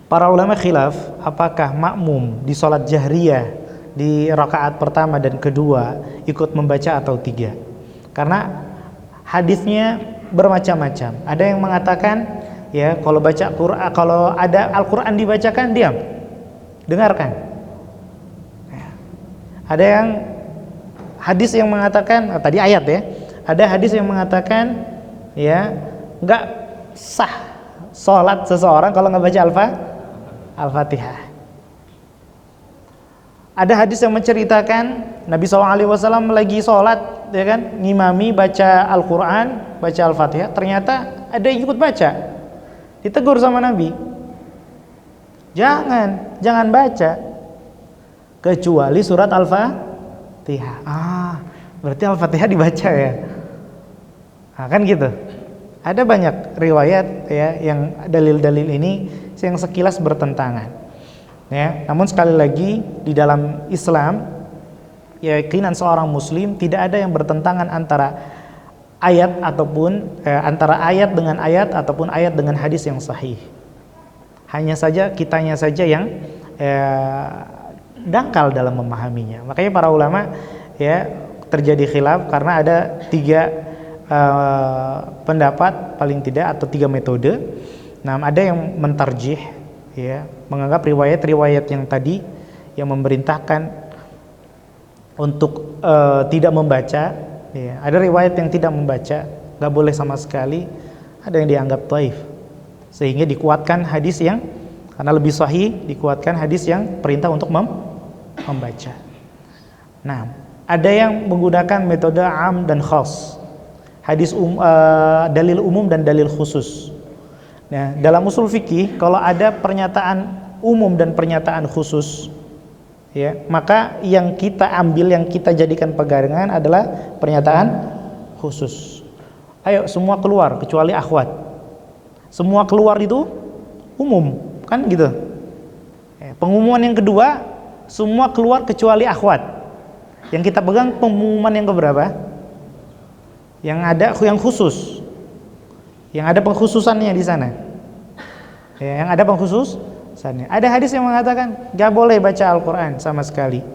para ulama khilaf apakah makmum di sholat jahriyah di rakaat pertama dan kedua ikut membaca atau tidak. Karena hadisnya bermacam-macam. Ada yang mengatakan ya kalau baca Quran, kalau ada Al-Quran dibacakan diam, dengarkan. Ada yang hadis yang mengatakan tadi ayat ya. Ada hadis yang mengatakan ya nggak sah sholat seseorang kalau nggak baca Al-Fatihah. Ada hadis yang menceritakan Nabi SAW lagi sholat, ya kan, ngimami baca Al-Quran, baca Al-Fatihah. Ternyata ada yang ikut baca, ditegur sama Nabi, jangan baca kecuali surat Al-Fatihah. Berarti Al-Fatihah dibaca ya. Nah, kan gitu. Ada banyak riwayat ya yang dalil-dalil ini yang sekilas bertentangan. Ya, namun sekali lagi di dalam Islam keyakinan seorang muslim tidak ada yang bertentangan antara ayat ataupun antara ayat dengan ayat ataupun ayat dengan hadis yang sahih. Hanya saja kitanya saja yang dangkal dalam memahaminya. Makanya para ulama ya terjadi khilaf karena ada 3 pendapat paling tidak atau 3 metode. Nah, ada yang mentarjih ya, menganggap riwayat-riwayat yang tadi yang memerintahkan untuk tidak membaca ya. Ada riwayat yang tidak membaca, nggak boleh sama sekali. Ada yang dianggap dhaif, sehingga dikuatkan hadis yang karena lebih sahih, dikuatkan hadis yang perintah untuk membaca. Nah, ada yang menggunakan metode am dan khas, hadis dalil umum dan dalil khusus. Nah, dalam usul fikih kalau ada pernyataan umum dan pernyataan khusus ya, maka yang kita ambil, yang kita jadikan pegangan adalah pernyataan khusus. Ayo semua keluar kecuali akhwat. Semua keluar itu umum, kan gitu. Pengumuman yang kedua, semua keluar kecuali akhwat. Yang kita pegang pengumuman yang keberapa? Yang ada yang khusus, yang ada pengkhususannya di sana ya, yang ada pengkhususannya. Ada hadis yang mengatakan gak boleh baca Al-Quran sama sekali,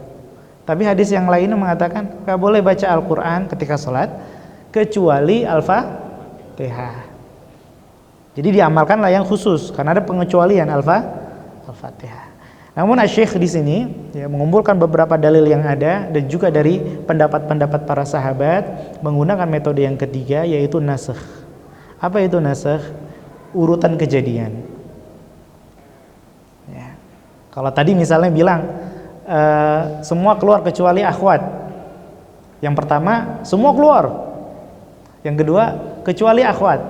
tapi hadis yang lain mengatakan gak boleh baca Al-Quran ketika sholat kecuali Al-Fatihah. Jadi diamalkanlah yang khusus karena ada pengecualian Al-Fatihah. Namun Asy-Syaikh di sini ya, mengumpulkan beberapa dalil yang ada dan juga dari pendapat-pendapat para sahabat menggunakan metode yang ketiga, yaitu nasakh. Apa itu nasakh? Urutan kejadian. Ya. Kalau tadi misalnya bilang semua keluar kecuali akhwat. Yang pertama semua keluar. Yang kedua kecuali akhwat.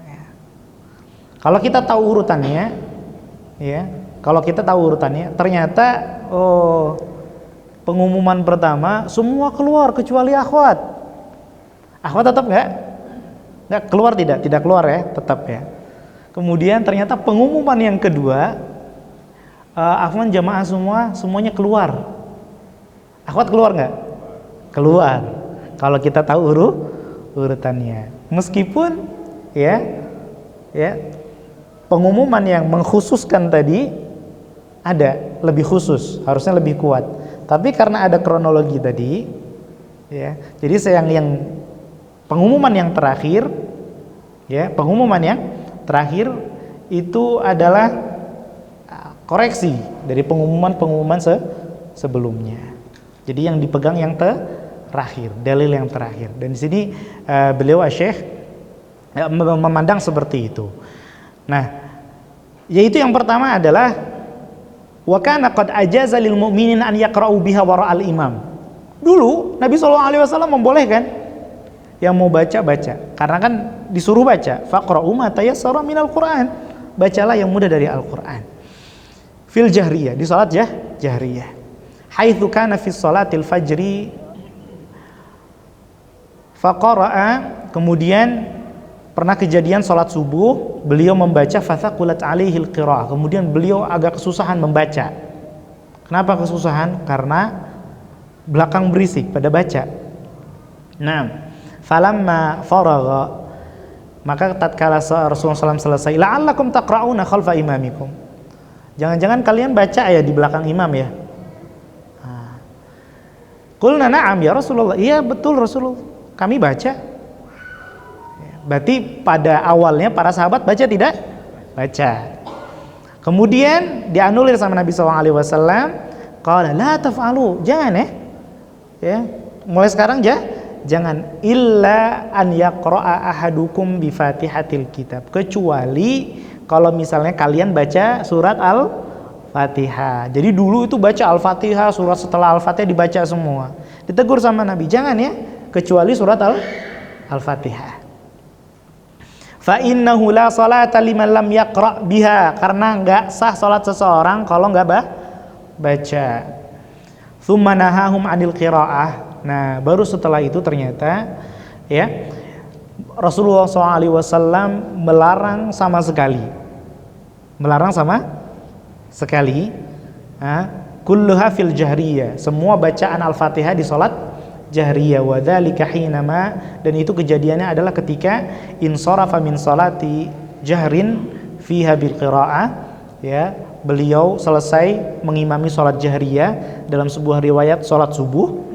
Ya. Kalau kita tahu urutannya, ya. Kalau kita tahu urutannya, ternyata pengumuman pertama semua keluar kecuali akhwat. Akhwat tetap nggak keluar, tidak keluar ya, tetap ya. Kemudian ternyata pengumuman yang kedua, afwan jamaah semuanya keluar. Akhwat keluar nggak? Keluar. Kalau kita tahu urutannya, meskipun ya pengumuman yang mengkhususkan tadi ada lebih khusus, harusnya lebih kuat. Tapi karena ada kronologi tadi, ya, jadi yang pengumuman yang terakhir, ya, pengumuman yang terakhir itu adalah koreksi dari pengumuman sebelumnya. Jadi yang dipegang yang terakhir, dalil yang terakhir. Dan di sini beliau Asy-Syaikh memandang seperti itu. Nah, yaitu yang pertama adalah wa kana qad ajaza lil mu'minin an yaqra'u biha wara'al imam. Dulu Nabi SAW membolehkan yang mau baca, karena kan disuruh baca, faqra'u ma tayassara minal Qur'an. Bacalah yang mudah dari Al-Qur'an. Fil jahriyah, di salat jahriyah. Haitsu kana fi salatil fajri faqara'a, kemudian pernah kejadian salat subuh, beliau membaca fathaqulat alaihil qiraah, kemudian beliau agak kesusahan membaca. Kenapa kesusahan? Karena belakang berisik pada baca. Nah, Falamma faragha, maka tatkala Rasulullah SAW selesai, la'allakum taqra'una khalfa imamikum. Jangan-jangan kalian baca ya di belakang imam ya. Qulna na'am ya Rasulullah. Iya betul Rasulullah, kami baca. Berarti pada awalnya para sahabat baca tidak? Baca. Kemudian dianulir sama Nabi SAW. Qala la taf'alu, jangan ya. Mulai sekarang jangan illa an yaqra'a ahadukum bi Fatihatil kitab, kecuali kalau misalnya kalian baca surat Al-Fatihah. Jadi dulu itu baca Al-Fatihah, surat setelah Al-Fatihah dibaca semua. Ditegur sama Nabi, jangan ya, kecuali surat Al-Fatihah. Fa innahu la salata liman lam yaqra' biha, karena enggak sah salat seseorang kalau enggak baca. Tsumma nahahum 'anil qiraa'ah. Nah, baru setelah itu ternyata ya Rasulullah SAW melarang sama sekali kulluha fil jahriyah, semua bacaan Al-Fatihah di salat jahriyah. Wa dzalika hinama, dan itu kejadiannya adalah ketika insarafa min salati jahrin fiha bil qiraa'ah, ya, beliau selesai mengimami salat jahriyah dalam sebuah riwayat salat subuh.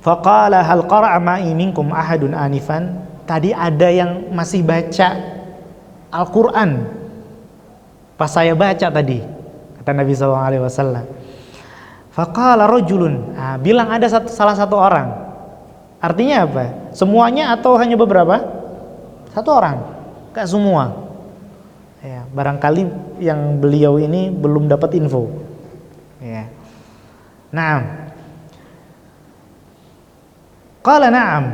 Faqala hal qara'a ma'i minkum ahadun anifan, tadi ada yang masih baca Al-Qur'an pas saya baca tadi, kata Nabi SAW. Faqala rajulun, bilang ada salah satu orang. Artinya apa? Semuanya atau hanya beberapa? Satu orang, enggak semua. Ya, barangkali yang beliau ini belum dapat info. Ya. Nah, qala na'am,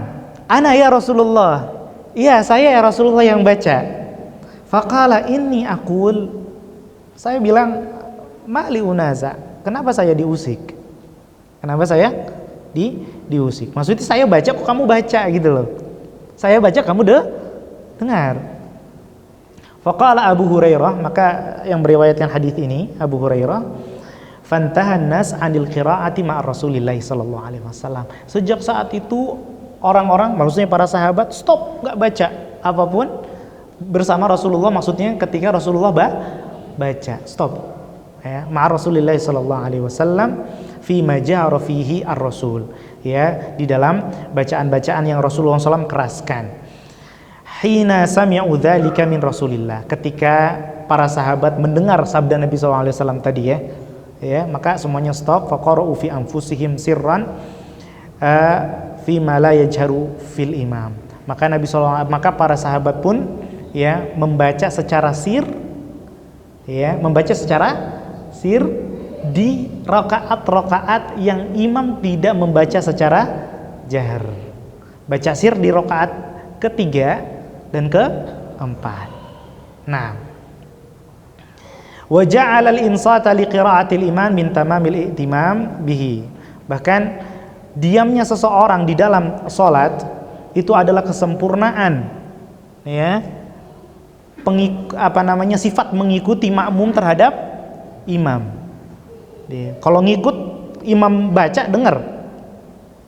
ana ya Rasulullah. Iya, saya ya Rasulullah yang baca. Faqala inni aqul, saya bilang ma'li unaza, kenapa saya diusik? Kenapa saya diusik? Maksudnya saya baca kok kamu baca gitu loh. Saya baca kamu dengar. Faqala Abu Hurairah, maka yang meriwayatkan hadis ini Abu Hurairah, fantahan nas 'anil qiraati ma'a Rasulillah sallallahu alaihi wasallam. Sejak saat itu orang-orang, maksudnya para sahabat, stop, enggak baca apapun bersama Rasulullah, maksudnya ketika Rasulullah baca, stop. Ya, ma'a Rasulillah sallallahu alaihi wasallam fi ma jahara fihi ar-rasul, ya, di dalam bacaan-bacaan yang Rasulullah SAW keraskan. Hina sami'u dzalika min Rasulillah, ketika para sahabat mendengar sabda Nabi SAW tadi ya, maka semuanya stop. Faqara'u fi anfusihim sirran fi ma la yajharu fil imam, maka maka para sahabat pun ya membaca secara sir, ya, membaca secara sir di rakaat-rakaat yang imam tidak membaca secara jahar. Baca sir di rakaat ketiga dan keempat. Nah, wa ja'ala al-insata li qira'atil iman min tamamil i'timam bihi. Bahkan diamnya seseorang di dalam salat itu adalah kesempurnaan, ya, sifat mengikuti makmum terhadap imam. Kalau ngikut imam baca dengar,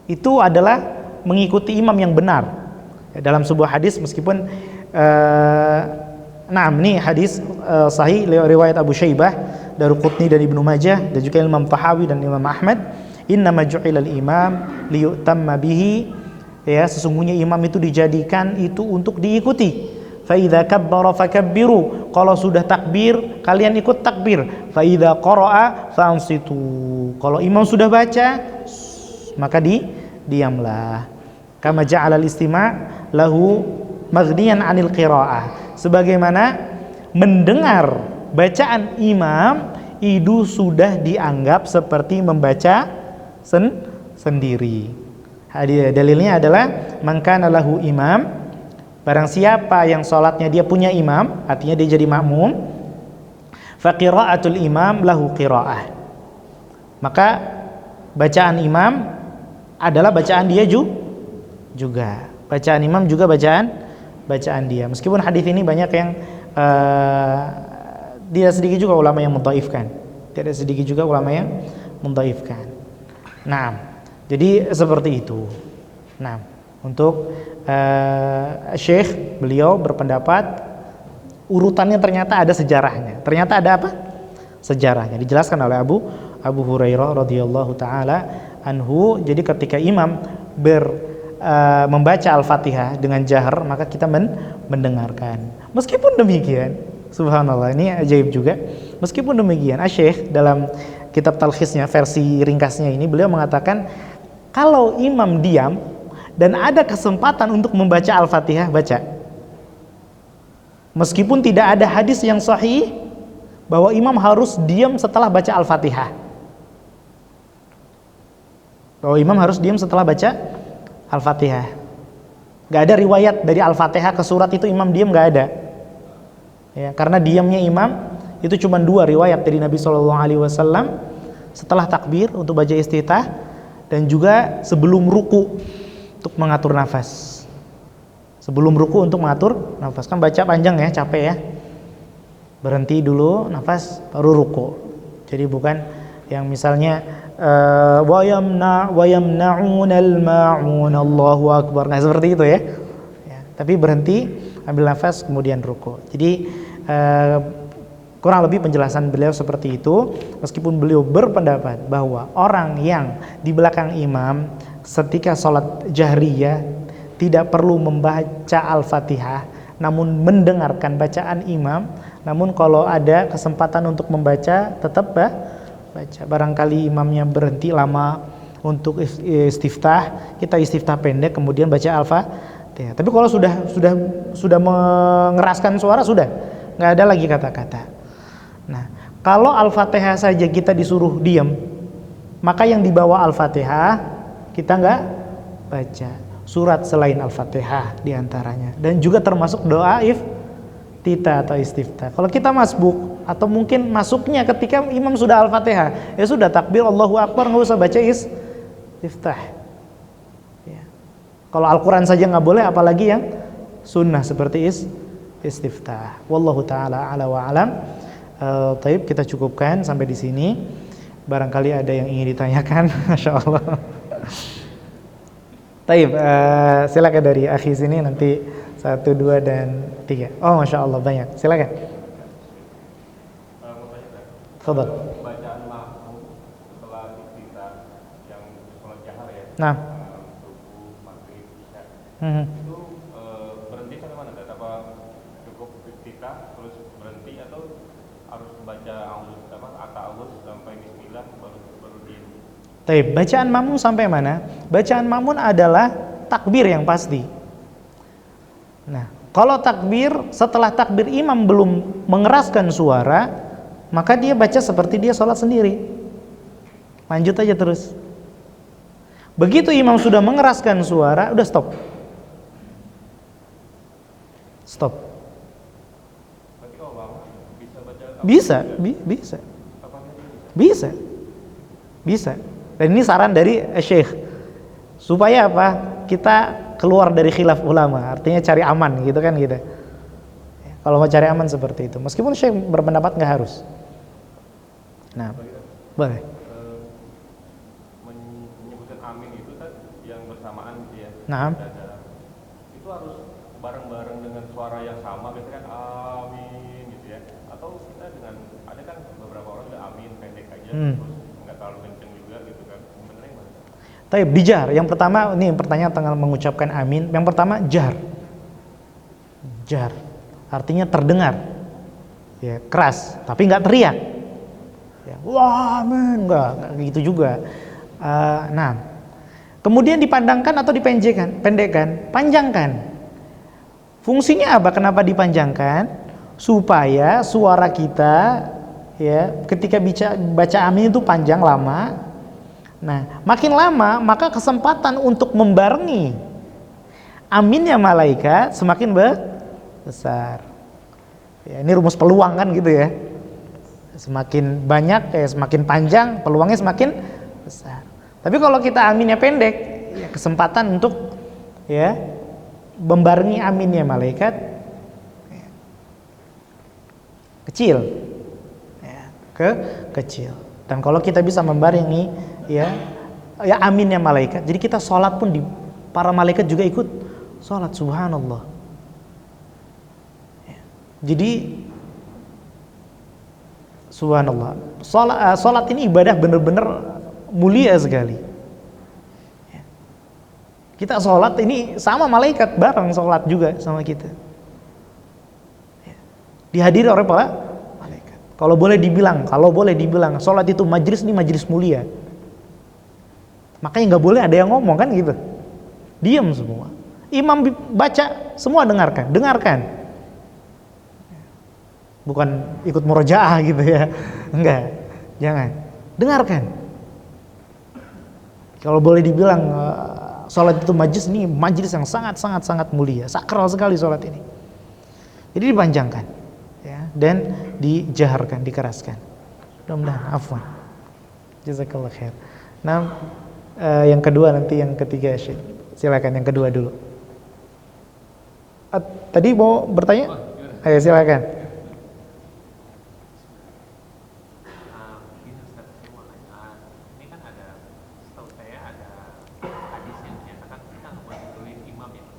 itu adalah mengikuti imam yang benar. Dalam sebuah hadis, meskipun ini hadis sahih riwayat Abu Syaibah, Daruqutni dan Ibnu Majah, dan juga Imam Tahawi dan Imam Ahmad, innama ju'ilal imam liyutamma bihi, ya, sesungguhnya imam itu dijadikan itu untuk diikuti. Fa idza kabbara fakabbiru, kalau sudah takbir kalian ikut takbir. Fa idza qara'a fansitu, kalau imam sudah baca maka diamlah. Kama ja'ala al-istima' lahu maghniyan 'anil qira'ah, sebagaimana mendengar bacaan imam itu sudah dianggap seperti membaca sendiri. Dalilnya adalah man kana lahu imam, barang siapa yang salatnya dia punya imam, artinya dia jadi makmum, fa qira'atul imam lahu qira'ah, maka bacaan imam adalah bacaan dia juga. Bacaan imam juga bacaan dia. Meskipun hadis ini banyak yang tidak sedikit juga ulama yang mendhaifkan. Tidak sedikit juga ulama yang mendhaifkan. Nah, jadi seperti itu. Nah, Untuk Syekh beliau berpendapat urutannya ternyata ada sejarahnya. Ternyata ada apa? Sejarahnya. Dijelaskan oleh Abu Hurairah radhiyallahu taala anhu. Jadi ketika imam membaca Al-Fatihah dengan jahar, maka kita mendengarkan. Meskipun demikian, subhanallah, ini ajaib juga. Meskipun demikian, Syekh dalam kitab talkhisnya, versi ringkasnya ini, beliau mengatakan kalau imam diam dan ada kesempatan untuk membaca Al-Fatihah, baca. Meskipun tidak ada hadis yang sahih bahwa imam harus diam setelah baca Al-Fatihah. Bahwa imam harus diam setelah baca Al-Fatihah. Gak ada riwayat dari Al-Fatihah ke surat itu imam diam, gak ada. Ya, karena diamnya imam itu cuma 2 riwayat dari Nabi SAW, setelah takbir untuk baca iftitah dan juga sebelum ruku untuk mengatur nafas. Sebelum ruku untuk mengatur nafas, kan baca panjang ya, capek ya. Berhenti dulu nafas baru ruku. Jadi bukan yang misalnya wa yamna'unal ma'un Allahu akbar. Nah, seperti itu ya. Tapi berhenti, ambil nafas kemudian ruku. Jadi kurang lebih penjelasan beliau seperti itu. Meskipun beliau berpendapat bahwa orang yang di belakang imam ketika sholat jahriyah tidak perlu membaca Al-Fatihah, namun mendengarkan bacaan imam. Namun kalau ada kesempatan untuk membaca, tetap baca. Barangkali imamnya berhenti lama untuk istiftah, kita istiftah pendek kemudian baca Al-Fatihah. Tapi kalau sudah mengeraskan suara, sudah nggak ada lagi kata-kata. Nah, kalau Al-Fatihah saja kita disuruh diam, maka yang dibawa Al-Fatihah kita nggak baca. Surat selain Al-Fatihah diantaranya, dan juga termasuk doa iftitah atau istiftah. Kalau kita masbuk atau mungkin masuknya ketika imam sudah Al-Fatihah, ya sudah takbir Allahu Akbar, nggak usah baca istiftah ya. Kalau Al-Quran saja nggak boleh, apalagi yang sunnah seperti istiftah. Wallahu ta'ala ala wa alam. Taib, kita cukupkan sampai di sini. Barangkali ada yang ingin ditanyakan. Masya Allah. Taib, silakan dari akhi sini, nanti 1, 2, dan 3. Oh, Masya Allah, banyak. Silakan. Fadal. Bacaan makmum setelah iftitah yang sholat jahar ya. Nah. Subuh, maghrib, isya. Itu Berhenti sampai mana? Apa cukup iftitah terus berhenti, atau harus baca at-ta'awudz sampai bismillah baru diam? Taib, bacaan makmum sampai mana? Bacaan makmum adalah takbir yang pasti. Nah, kalau takbir, setelah takbir imam belum mengeraskan suara, maka dia baca seperti dia sholat sendiri. Lanjut aja terus. Begitu imam sudah mengeraskan suara, udah stop. Stop. Berarti kalau lama bisa baca? Bisa. Dan ini saran dari Syekh. Supaya apa? Kita keluar dari khilaf ulama, artinya cari aman gitu kan gitu. Kalau mau cari aman seperti itu. Meskipun Syekh berpendapat nggak harus. Nah, boleh. Menyebutkan amin itu kan yang bersamaan gitu ya. Nah. Itu harus bareng-bareng dengan suara yang sama, biasanya kan amin gitu ya. Atau kita dengan, ada kan beberapa orang udah amin pendek aja, terus nggak terlalu kenceng juga gitu kan. Benernya gimana? Taib, dijar. Yang pertama, ini pertanyaan tentang mengucapkan amin. Yang pertama, jar. Jar. Artinya terdengar. Ya, keras, tapi nggak teriak. Ya, wah, amin, nggak gitu juga. Nah, kemudian dipandangkan atau dipendekkan? Panjangkan. Fungsinya apa? Kenapa dipanjangkan? Supaya suara kita ya ketika baca amin itu panjang lama. Nah, makin lama maka kesempatan untuk membarengi aminnya malaikat semakin besar. Ya, ini rumus peluang kan gitu ya. Semakin banyak semakin panjang, peluangnya semakin besar. Tapi kalau kita aminnya pendek, ya kesempatan untuk ya membarengi aminnya malaikat kecil. Ya, kecil. Dan kalau kita bisa membarengi ya aminnya malaikat, jadi kita sholat pun para malaikat juga ikut sholat, subhanallah. Jadi subhanallah, sholat ini ibadah benar-benar mulia sekali. Kita sholat ini sama malaikat bareng sholat juga sama kita. Dihadiri oleh para malaikat. Kalau boleh dibilang sholat itu majlis, ini majlis mulia. Makanya nggak boleh ada yang ngomong kan gitu. Diam semua. Imam baca, semua dengarkan. Bukan ikut murojaah gitu ya. Enggak, jangan. Dengarkan. Kalau boleh dibilang sholat itu majlis, ini majlis yang sangat mulia, sakral sekali sholat ini. Jadi dipanjangkan, ya, dan dijaharkan, dikeraskan. Mudah-mudahan, afwan. Jazakallah khair. Nah, yang kedua nanti yang ketiga, Syekh. Silakan yang kedua dulu. Tadi mau bertanya? Ayo silakan.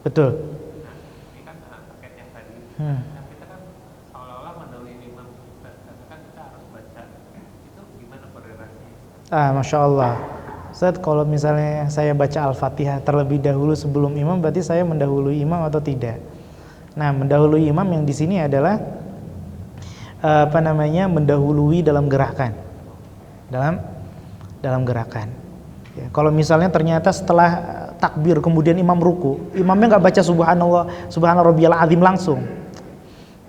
Betul. Nah, ini kan terkait yang tadi. Nah, kita kan seolah-olah mendahului imam, kan kita harus baca. Itu gimana korelasi? Masya Allah. Ustaz, kalau misalnya saya baca Al-Fatihah terlebih dahulu sebelum imam, berarti saya mendahului imam atau tidak? Nah, mendahului imam yang di sini adalah mendahului dalam gerakan. Dalam gerakan. Ya, kalau misalnya ternyata setelah takbir kemudian imam ruku, imamnya nggak baca subhanallah rabbiyal azim langsung,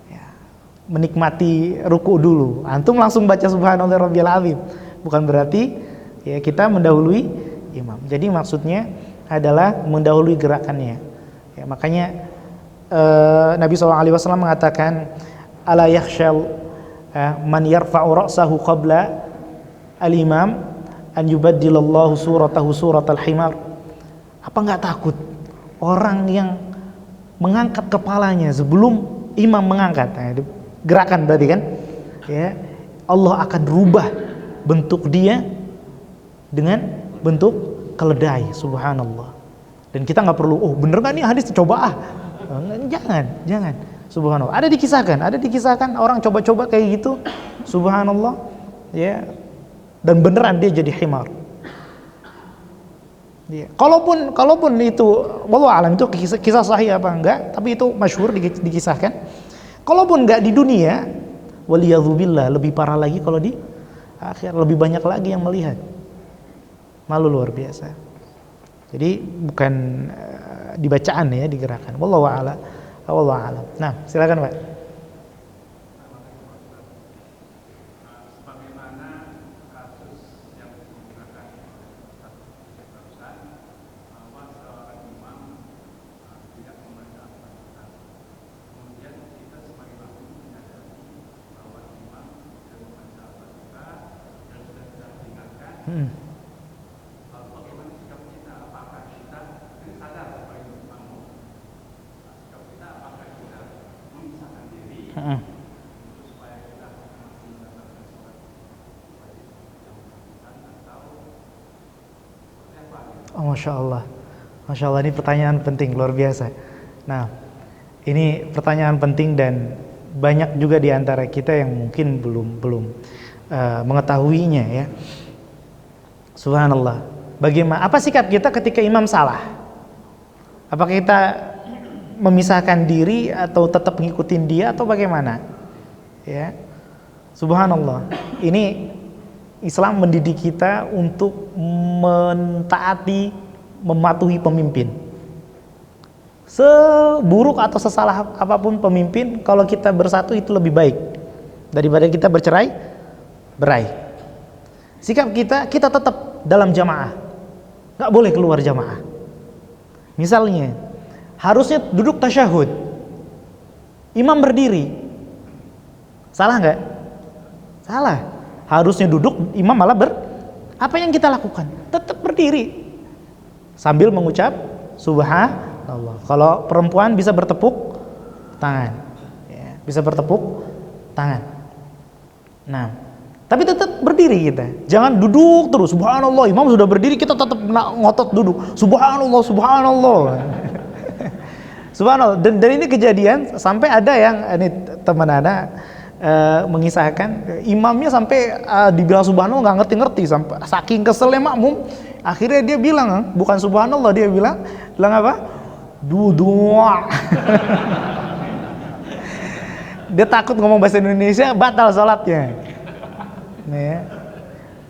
ya, menikmati ruku dulu, antum langsung baca subhanallah rabbiyal azim, bukan berarti ya kita mendahului imam. Jadi maksudnya adalah mendahului gerakannya, ya, makanya Nabi SAW mengatakan ala yakhshal man yarfa'u ra'sahu qabla al-imam an yubaddilallahu suratahu suratal himar. Apa nggak takut orang yang mengangkat kepalanya sebelum imam mengangkat? Nah, gerakan berarti kan, ya, Allah akan rubah bentuk dia dengan bentuk keledai, subhanallah. Dan kita nggak perlu, bener nggak nih hadis, coba jangan, subhanallah. Ada dikisahkan orang coba-coba kayak gitu, subhanallah, ya, dan beneran dia jadi himar. Ya. Kalaupun itu wallahu alam itu kisah sahih apa enggak, tapi itu masyhur dikisahkan. Kalaupun enggak di dunia, waliyadzubillah, lebih parah lagi kalau di akhir, lebih banyak lagi yang melihat. Malu luar biasa. Jadi bukan di bacaan ya, digerakan. Wallahu a'lam. Nah, silakan Pak. Masya Allah, ini pertanyaan penting, luar biasa. Nah, ini pertanyaan penting dan banyak juga di antara kita yang mungkin belum mengetahuinya ya. Subhanallah. Apa sikap kita ketika imam salah? Apakah kita memisahkan diri atau tetap mengikutin dia atau bagaimana? Ya. Subhanallah. Ini Islam mendidik kita untuk mentaati, mematuhi pemimpin. Seburuk atau sesalah apapun pemimpin, kalau kita bersatu itu lebih baik daripada kita berai. Sikap kita tetap dalam jamaah, nggak boleh keluar jamaah. Misalnya harusnya duduk tasyahud, imam berdiri, salah nggak? Salah. Harusnya duduk, imam malah apa yang kita lakukan? Tetap berdiri sambil mengucap subhanallah. Kalau perempuan bisa bertepuk tangan, ya, bisa bertepuk tangan. Nah, Tapi tetap berdiri kita. Jangan duduk terus. Subhanallah, imam sudah berdiri kita tetap ngotot duduk. Subhanallah, subhanallah. Subhanallah. Dan ini kejadian sampai ada yang ini teman anak mengisahkan imamnya sampai dibilang subhanallah nggak ngerti-ngerti, sampai saking keselnya makmum akhirnya dia bilang bukan subhanallah, dia bilang apa? Duduk. Dia takut ngomong bahasa Indonesia batal salatnya. Nih,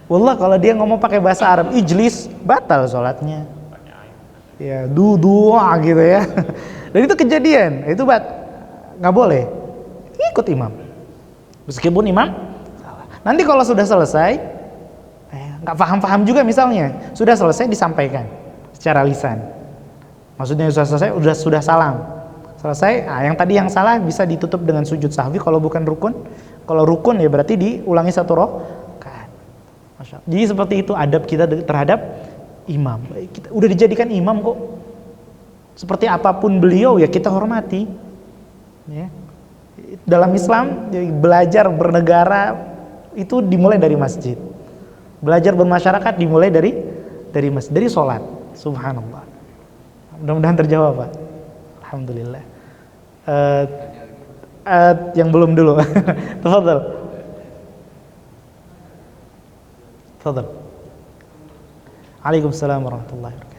wallah kalau dia ngomong pakai bahasa Arab ijlis batal salatnya. Ya duduk gitu ya. Dan itu kejadian, itu nggak boleh ikut imam. Meskipun imam salah. Nanti kalau sudah selesai, nggak paham juga misalnya, sudah selesai disampaikan secara lisan. Maksudnya sudah selesai, sudah salam, selesai. Yang tadi yang salah bisa ditutup dengan sujud sahwi kalau bukan rukun. Kalau rukun ya berarti diulangi 1 rakaat. Masya Allah. Jadi seperti itu adab kita terhadap imam. Kita udah dijadikan imam kok. Seperti apapun beliau ya kita hormati. Ya. Dalam Islam belajar bernegara itu dimulai dari masjid. Belajar bermasyarakat dimulai dari masjid, dari sholat. Subhanallah. Mudah-mudahan terjawab Pak. Alhamdulillah. Yang belum dulu. Tafadhal. Tafadhal. Waalaikumsalam warahmatullahi wabarakatuh.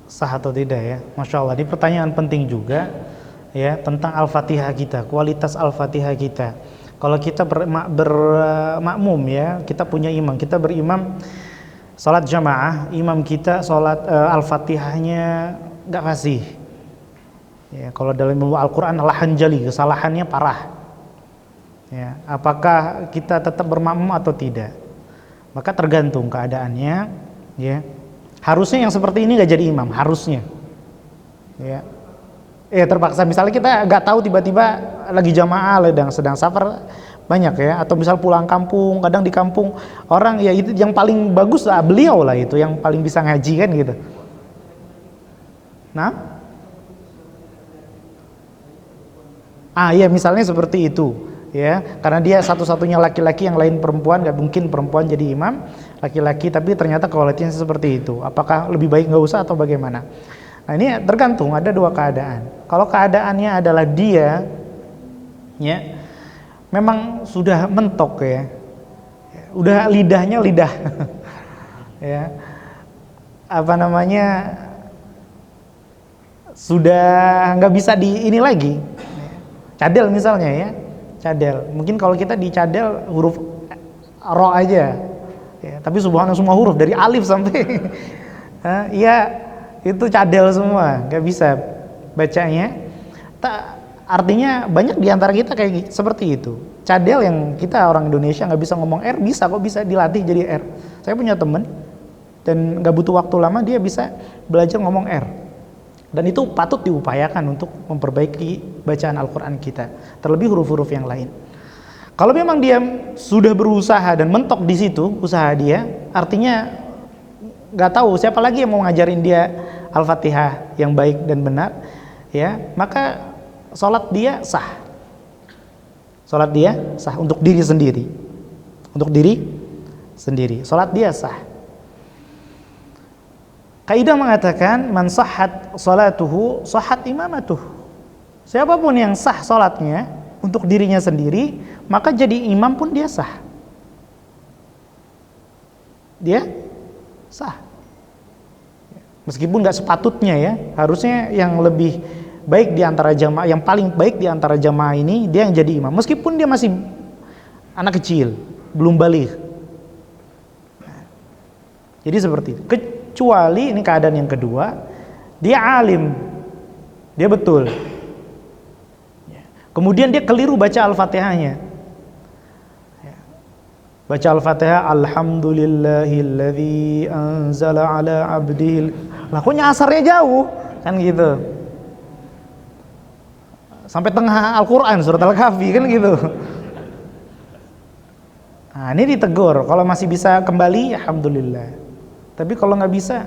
Sah atau tidak ya? Masya Allah, ini pertanyaan penting juga ya tentang Al-Fatihah kita, kualitas Al-Fatihah kita. Kalau kita bermakmum ya, kita punya imam, kita berimam salat jamaah, imam kita salat Al-Fatihahnya nggak fasih. Ya, kalau dalam Al-Quran lahan jali, kesalahannya parah. Ya, apakah kita tetap bermakmum atau tidak? Maka tergantung keadaannya. Ya, harusnya yang seperti ini nggak jadi imam, harusnya. Ya, terpaksa. Misalnya kita nggak tahu tiba-tiba lagi jamaah, sedang safar banyak ya, atau misal pulang kampung, kadang di kampung orang ya itu yang paling bagus lah beliau lah itu yang paling bisa ngaji kan gitu. Nah, ya misalnya seperti itu. Ya, karena dia satu-satunya laki-laki, yang lain perempuan, nggak mungkin perempuan jadi imam, laki-laki, tapi ternyata kualitasnya seperti itu. Apakah lebih baik nggak usah atau bagaimana? Nah ini tergantung, ada dua keadaan. Kalau keadaannya adalah dia, ya, memang sudah mentok ya, udah lidahnya lidah, ya, apa namanya, sudah nggak bisa di ini lagi, cadel misalnya ya. Cadel, mungkin kalau kita di cadel huruf ro aja ya, tapi subhanallah semua huruf dari alif sampai ya itu cadel semua, nggak bisa bacanya. Artinya banyak diantara kita kayak seperti itu, cadel yang kita orang Indonesia nggak bisa ngomong R, bisa kok, bisa dilatih jadi R. Saya punya temen dan nggak butuh waktu lama dia bisa belajar ngomong R. Dan itu patut diupayakan untuk memperbaiki bacaan Al-Quran kita, terlebih huruf-huruf yang lain. Kalau memang dia sudah berusaha dan mentok di situ usaha dia, artinya nggak tahu siapa lagi yang mau ngajarin dia Al-Fatihah yang baik dan benar, ya, maka sholat dia sah. Sholat dia sah untuk diri sendiri, untuk diri sendiri. Sholat dia sah. Kaidah mengatakan man sahhat salatuhu sahhat imamatuh. Siapapun yang sah salatnya untuk dirinya sendiri, maka jadi imam pun dia sah. Dia sah. Meskipun nggak sepatutnya ya, harusnya yang lebih baik di antara jamaah, yang paling baik di antara jamaah ini dia yang jadi imam. Meskipun dia masih anak kecil, belum baligh. Jadi seperti itu. Kecuali ini keadaan yang kedua, dia alim, dia betul. Ya. Kemudian dia keliru baca Al-Fatihahnya. Ya. Baca Al-Fatihah, Alhamdulillahilladzi anzala ala abdil. Lah kok nyasarnya jauh? Kan gitu. Sampai tengah Al-Quran, surat Al-Kahfi kan gitu. Nah, ini ditegur. Kalau masih bisa kembali, alhamdulillah. Tapi kalau nggak bisa,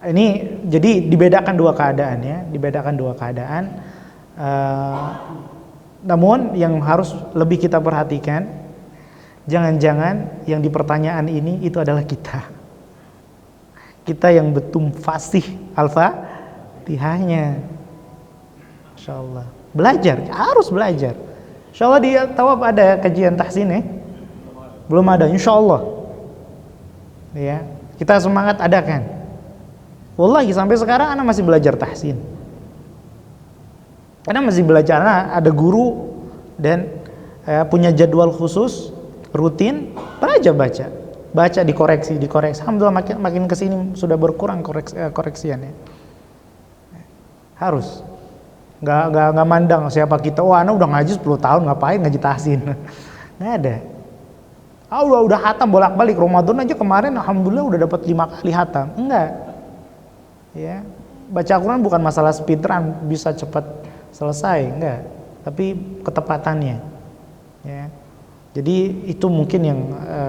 ini jadi dibedakan dua keadaan ya, dibedakan dua keadaan. Namun yang harus lebih kita perhatikan, jangan-jangan yang di pertanyaan ini itu adalah kita. Kita yang betul fasih Al-Fatihahnya. Masya Allah. Belajar, harus belajar. Insya Allah di Tawab ada kajian tahsin ya? Belum ada, insya Allah. Ya, kita semangat adakan. Wallahi sampai sekarang anak masih belajar tahsin. Anak masih belajar, ada guru dan punya jadwal khusus, rutin, belajar baca dikoreksi. Alhamdulillah makin kesini sudah berkurang koreksiannya. Harus. Nggak mandang siapa kita. Oh, anak udah ngaji 10 tahun, ngapain ngaji tahsin? Nggak ada. Udah hatam bolak-balik. Ramadan aja kemarin alhamdulillah udah dapat 5 kali hatam. Enggak. Ya. Baca Al-Quran bukan masalah speedrun, bisa cepat selesai, enggak. Tapi ketepatannya. Ya. Jadi itu mungkin yang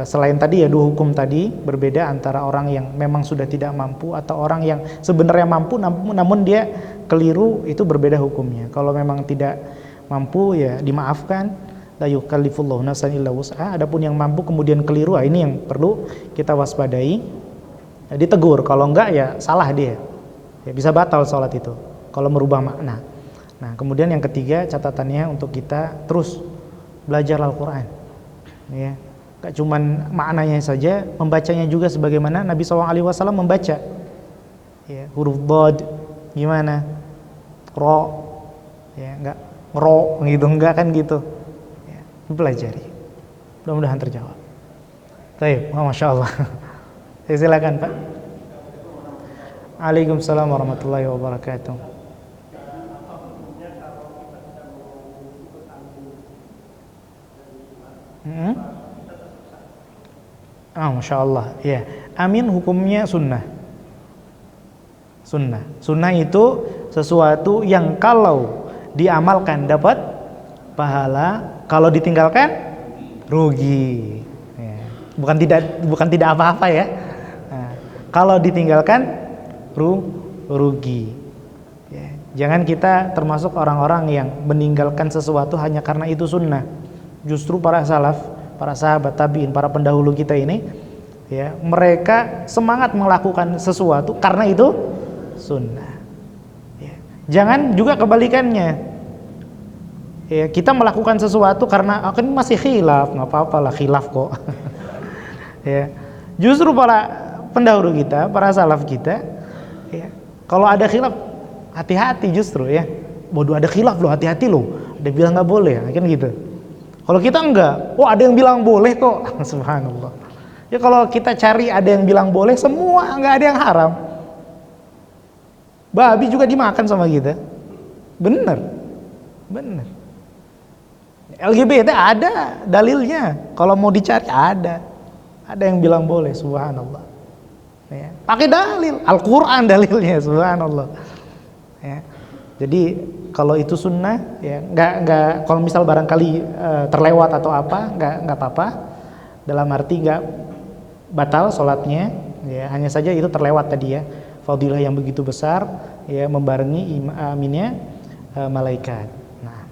selain tadi ya, dua hukum tadi berbeda antara orang yang memang sudah tidak mampu atau orang yang sebenarnya mampu namun dia keliru, itu berbeda hukumnya. Kalau memang tidak mampu ya dimaafkan, la yukallifullahu nafsan illa wus'aha. Adapun yang mampu kemudian keliru, ini yang perlu kita waspadai. Ya, ditegur, kalau enggak ya salah dia. Ya bisa batal sholat itu kalau merubah makna. Nah, kemudian yang ketiga catatannya untuk kita terus belajar Al-Qur'an. Ya, gak cuman maknanya saja, membacanya juga sebagaimana Nabi SAW membaca. Ya, huruf Dhad gimana? Ro, ya enggak ro gitu, enggak kan gitu. Ya, pelajari. Mudah-mudahan terjawab. Baik, masya Allah. Silakan Pak. Waalaikumsalam warahmatullahi wabarakatuh. Masya Allah. Ya, amin hukumnya sunnah. Sunnah itu sesuatu yang kalau diamalkan dapat pahala, kalau ditinggalkan rugi. Ya. Bukan tidak apa-apa ya. Nah, kalau ditinggalkan rugi. Ya. Jangan kita termasuk orang-orang yang meninggalkan sesuatu hanya karena itu sunnah. Justru para salaf, para sahabat tabi'in, para pendahulu kita ini, ya, mereka semangat melakukan sesuatu karena itu sunnah. Ya. Jangan juga kebalikannya. Ya, kita melakukan sesuatu karena kan masih khilaf, nggak apa-apa lah khilaf kok. Ya. Justru para pendahulu kita, para salaf kita, ya, kalau ada khilaf hati-hati justru ya. Bodoh, ada khilaf loh, hati-hati loh. Ada bilang nggak boleh, kan gitu. Kalau kita enggak, ada yang bilang boleh kok. Subhanallah. Ya kalau kita cari ada yang bilang boleh, semua enggak ada yang haram. Babi juga dimakan sama kita. Bener. LGBT ada dalilnya. Kalau mau dicari ada. Ada yang bilang boleh, subhanallah. Ya. Pakai dalil, Al-Quran dalilnya, subhanallah. Ya. Jadi kalau itu sunnah, ya nggak kalau misal barangkali terlewat atau apa, nggak apa-apa. Dalam arti nggak batal sholatnya, ya hanya saja itu terlewat tadi ya, fadilah yang begitu besar, ya membarengi aminnya malaikat. Nah,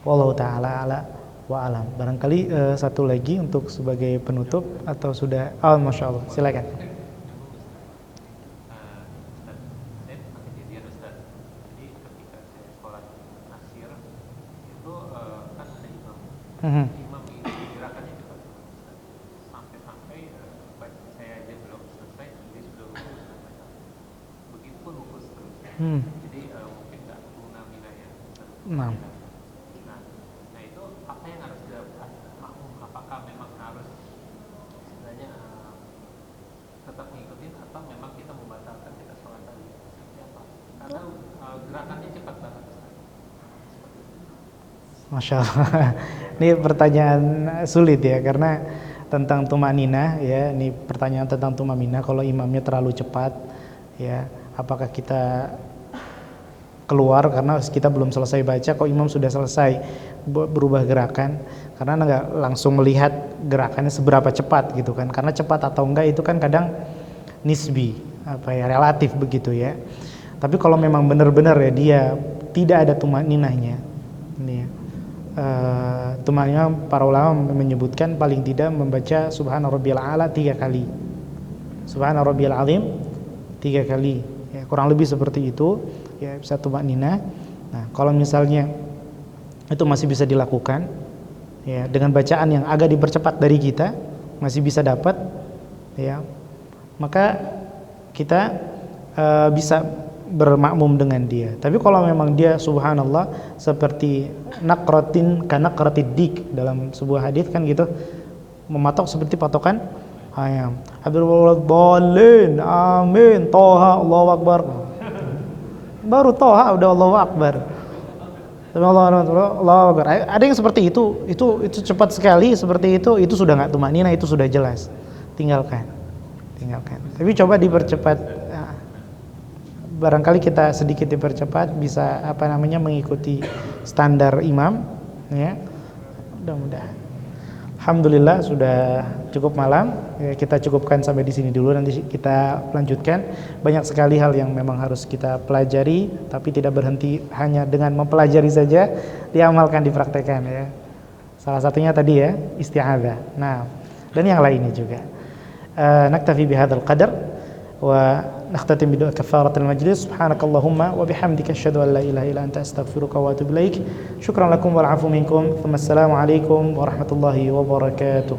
wallahu taala ala wa alam. Barangkali satu lagi untuk sebagai penutup atau sudah? Masya Allah, silakan. Imam ini gerakannya cepat sampai saya aja belum selesai dia sudah rukus, begitupun rukus terus. Jadi mungkin nggak guna binanya. Nah itu apa yang harus dilakukan makmum? Apakah memang harus istilahnya tetap ngikutin atau memang kita membatalkan kita gerakannya cepat banget. Masya Allah. Ini pertanyaan sulit ya, karena tentang tumanina ya. Ini pertanyaan tentang tumanina. Kalau imamnya terlalu cepat, ya, apakah kita keluar karena kita belum selesai baca, kok imam sudah selesai berubah gerakan? Karena nggak langsung melihat gerakannya seberapa cepat gitu kan. Karena cepat atau enggak itu kan kadang nisbi, relatif begitu ya. Tapi kalau memang benar-benar ya dia tidak ada tumaninahnya, ini ya. Tumanina para ulama menyebutkan paling tidak membaca Subhana Rabbiyal A'la 3 kali, Subhana Rabbiyal Azim 3 kali, ya, kurang lebih seperti itu, ya, bisa tumanina. Nah, kalau misalnya itu masih bisa dilakukan, ya, dengan bacaan yang agak dipercepat dari kita masih bisa dapat, ya, maka kita bisa bermakmum dengan dia. Tapi kalau memang dia subhanallah seperti naqratin kanaqratid dik, dalam sebuah hadis kan gitu, mematok seperti patokan ayam. Abdul amin, toha, Allahu akbar. Baru toha udah Allahu akbar. Allahu akbar. Ada yang seperti itu cepat sekali seperti itu sudah enggak tumanina, itu sudah jelas. Tinggalkan. Tapi coba dipercepat. Barangkali kita sedikit dipercepat bisa mengikuti standar imam, ya. Mudah-mudahan. Alhamdulillah sudah cukup malam, ya, kita cukupkan sampai di sini dulu, nanti kita lanjutkan. Banyak sekali hal yang memang harus kita pelajari, tapi tidak berhenti hanya dengan mempelajari saja, diamalkan, dipraktekkan, ya. Salah satunya tadi ya isti'adzah. Nah, dan yang lainnya juga. Naktafi bihadzal qadar wa نختتم بدعاء كفارة المجلس. سبحانك اللهم وبحمدك أشهد أن لا إله إلا أنت أستغفرك وأتوب إليك. شكرا لكم والعفو منكم. ثم السلام عليكم ورحمة الله وبركاته.